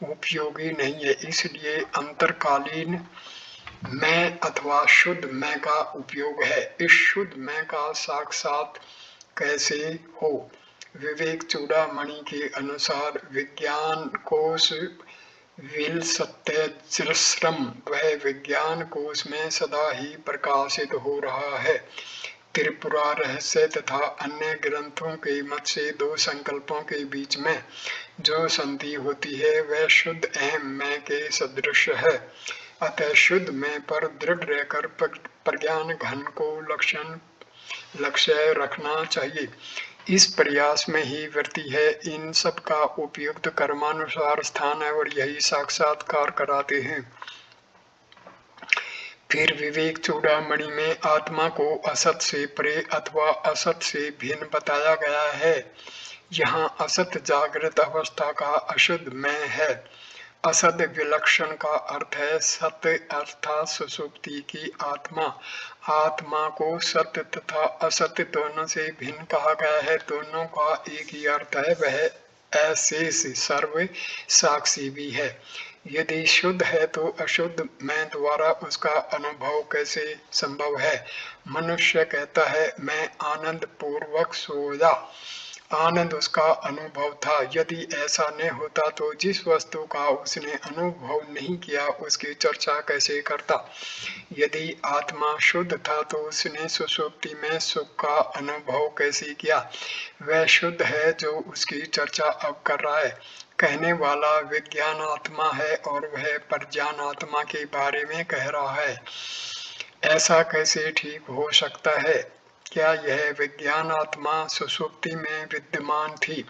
उपयोगी नहीं है। इसलिए अंतरकालीन मैं अथवा शुद्ध मैं का उपयोग है। इस शुद्ध मैं का साक्षात कैसे हो? विवेक चूड़ामणि के अनुसार विज्ञान कोश विल सत्यज्रश्रम, वह विज्ञान कोश में सदा ही प्रकाशित हो रहा है। त्रिपुरा रहस्य तथा अन्य ग्रंथों के मत से दो संकल्पों के बीच में जो संधि होती है वह शुद्ध अहम मैं के सदृश है। अतः शुद्ध मैं पर दृढ़ रहकर प्रज्ञान घन को लक्ष्य रखना चाहिए। इस प्रयास में ही वृत्ति है। इन सब का उपयुक्त कर्मानुसार स्थान है और यही साक्षात्कार कराते हैं। फिर विवेक चूड़ामणि में आत्मा को असत से परे अथवा असत से भिन्न बताया गया है। यहाँ असत जागृत अवस्था का अशुद्ध मैं है। असत विलक्षण का अर्थ है सत्य अर्थात सुषुप्ति की आत्मा। आत्मा को सत्य तथा असत्य दोनों से भिन्न कहा गया है। दोनों का एक ही अर्थ है, वह अशेष सर्व साक्षी भी है। यदि शुद्ध है तो अशुद्ध मैं द्वारा उसका अनुभव कैसे संभव है? मनुष्य कहता है मैं आनंद पूर्वक सोया, आनंद उसका अनुभव था। यदि ऐसा नहीं होता तो जिस वस्तु का उसने अनुभव नहीं किया उसकी चर्चा कैसे करता? यदि आत्मा शुद्ध था तो उसने सुषुप्ति में सुख का अनुभव कैसे किया? वह शुद्ध है जो उसकी चर्चा अब कर रहा है। कहने वाला विज्ञान आत्मा है और वह प्रज्ञान आत्मा के बारे में कह रहा है। ऐसा कैसे ठीक हो सकता है? क्या यह विज्ञान आत्मा सुषुप्ति में विद्यमान थी?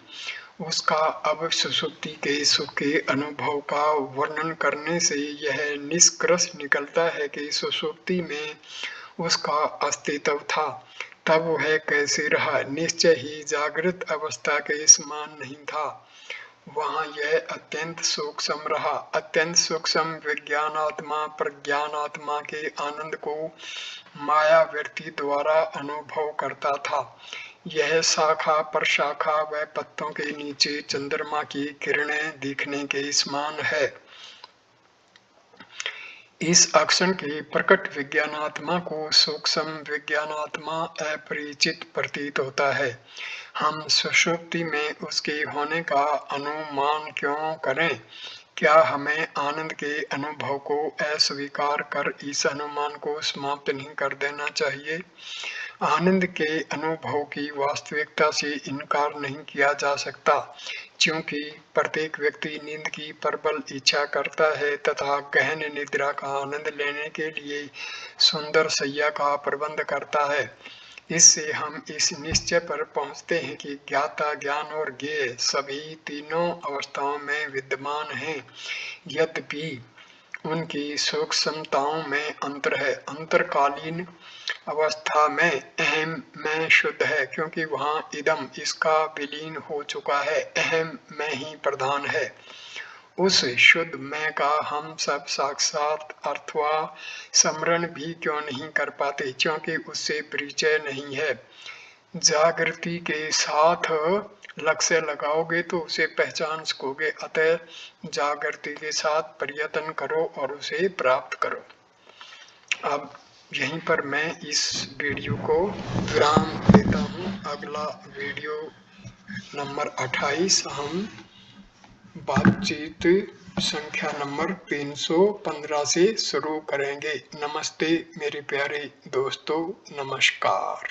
उसका अब सुषुप्ति के सुख के अनुभव का वर्णन करने से यह निष्कर्ष निकलता है कि सुषुप्ति में उसका अस्तित्व था। तब वह कैसे रहा? निश्चय ही जागृत अवस्था के समान नहीं था। वहाँ यह अत्यंत सूक्ष्म रहा। अत्यंत सूक्ष्म विज्ञानात्मा प्रज्ञानात्मा के आनंद को माया वृत्ति द्वारा अनुभव करता था। यह शाखा पर शाखा व पत्तों के नीचे चंद्रमा की किरणें दिखने के समान है। इस अक्षण के प्रकट विज्ञानात्मा को सूक्ष्म विज्ञानात्मा अपरिचित प्रतीत होता है। हम सुषुप्ति में उसके होने का अनुमान क्यों करें? क्या हमें आनंद के अनुभव को अस्वीकार कर इस अनुमान को समाप्त नहीं कर देना चाहिए? आनंद के अनुभव की वास्तविकता से इनकार नहीं किया जा सकता, क्योंकि प्रत्येक व्यक्ति नींद की प्रबल इच्छा करता है तथा गहन निद्रा का आनंद लेने के लिए सुंदर शैया का प्रबंध करता है। इससे हम इस निश्चय पर पहुंचते हैं कि ज्ञाता ज्ञान और ज्ञेय सभी तीनों अवस्थाओं में विद्यमान हैं, यद्यपि उनकी सूक्ष्मताओं में अंतर है। अंतरकालीन अवस्था में अहम मैं शुद्ध है, क्योंकि वहाँ इदम इसका विलीन हो चुका है। अहम मैं ही प्रधान है। उस शुद्ध मैं का हम सब साक्षात अथवा स्मरण भी क्यों नहीं कर पाते? क्योंकि उससे परिचय नहीं है। जागृति के साथ लक्ष्य लगाओगे तो उसे पहचान सकोगे। अतः जागृति के साथ प्रयत्न करो और उसे प्राप्त करो। अब यहीं पर मैं इस वीडियो को विराम देता हूँ। अगला वीडियो नंबर 28 हम बातचीत संख्या नंबर 315 से शुरू करेंगे। नमस्ते मेरे प्यारे दोस्तों, नमस्कार।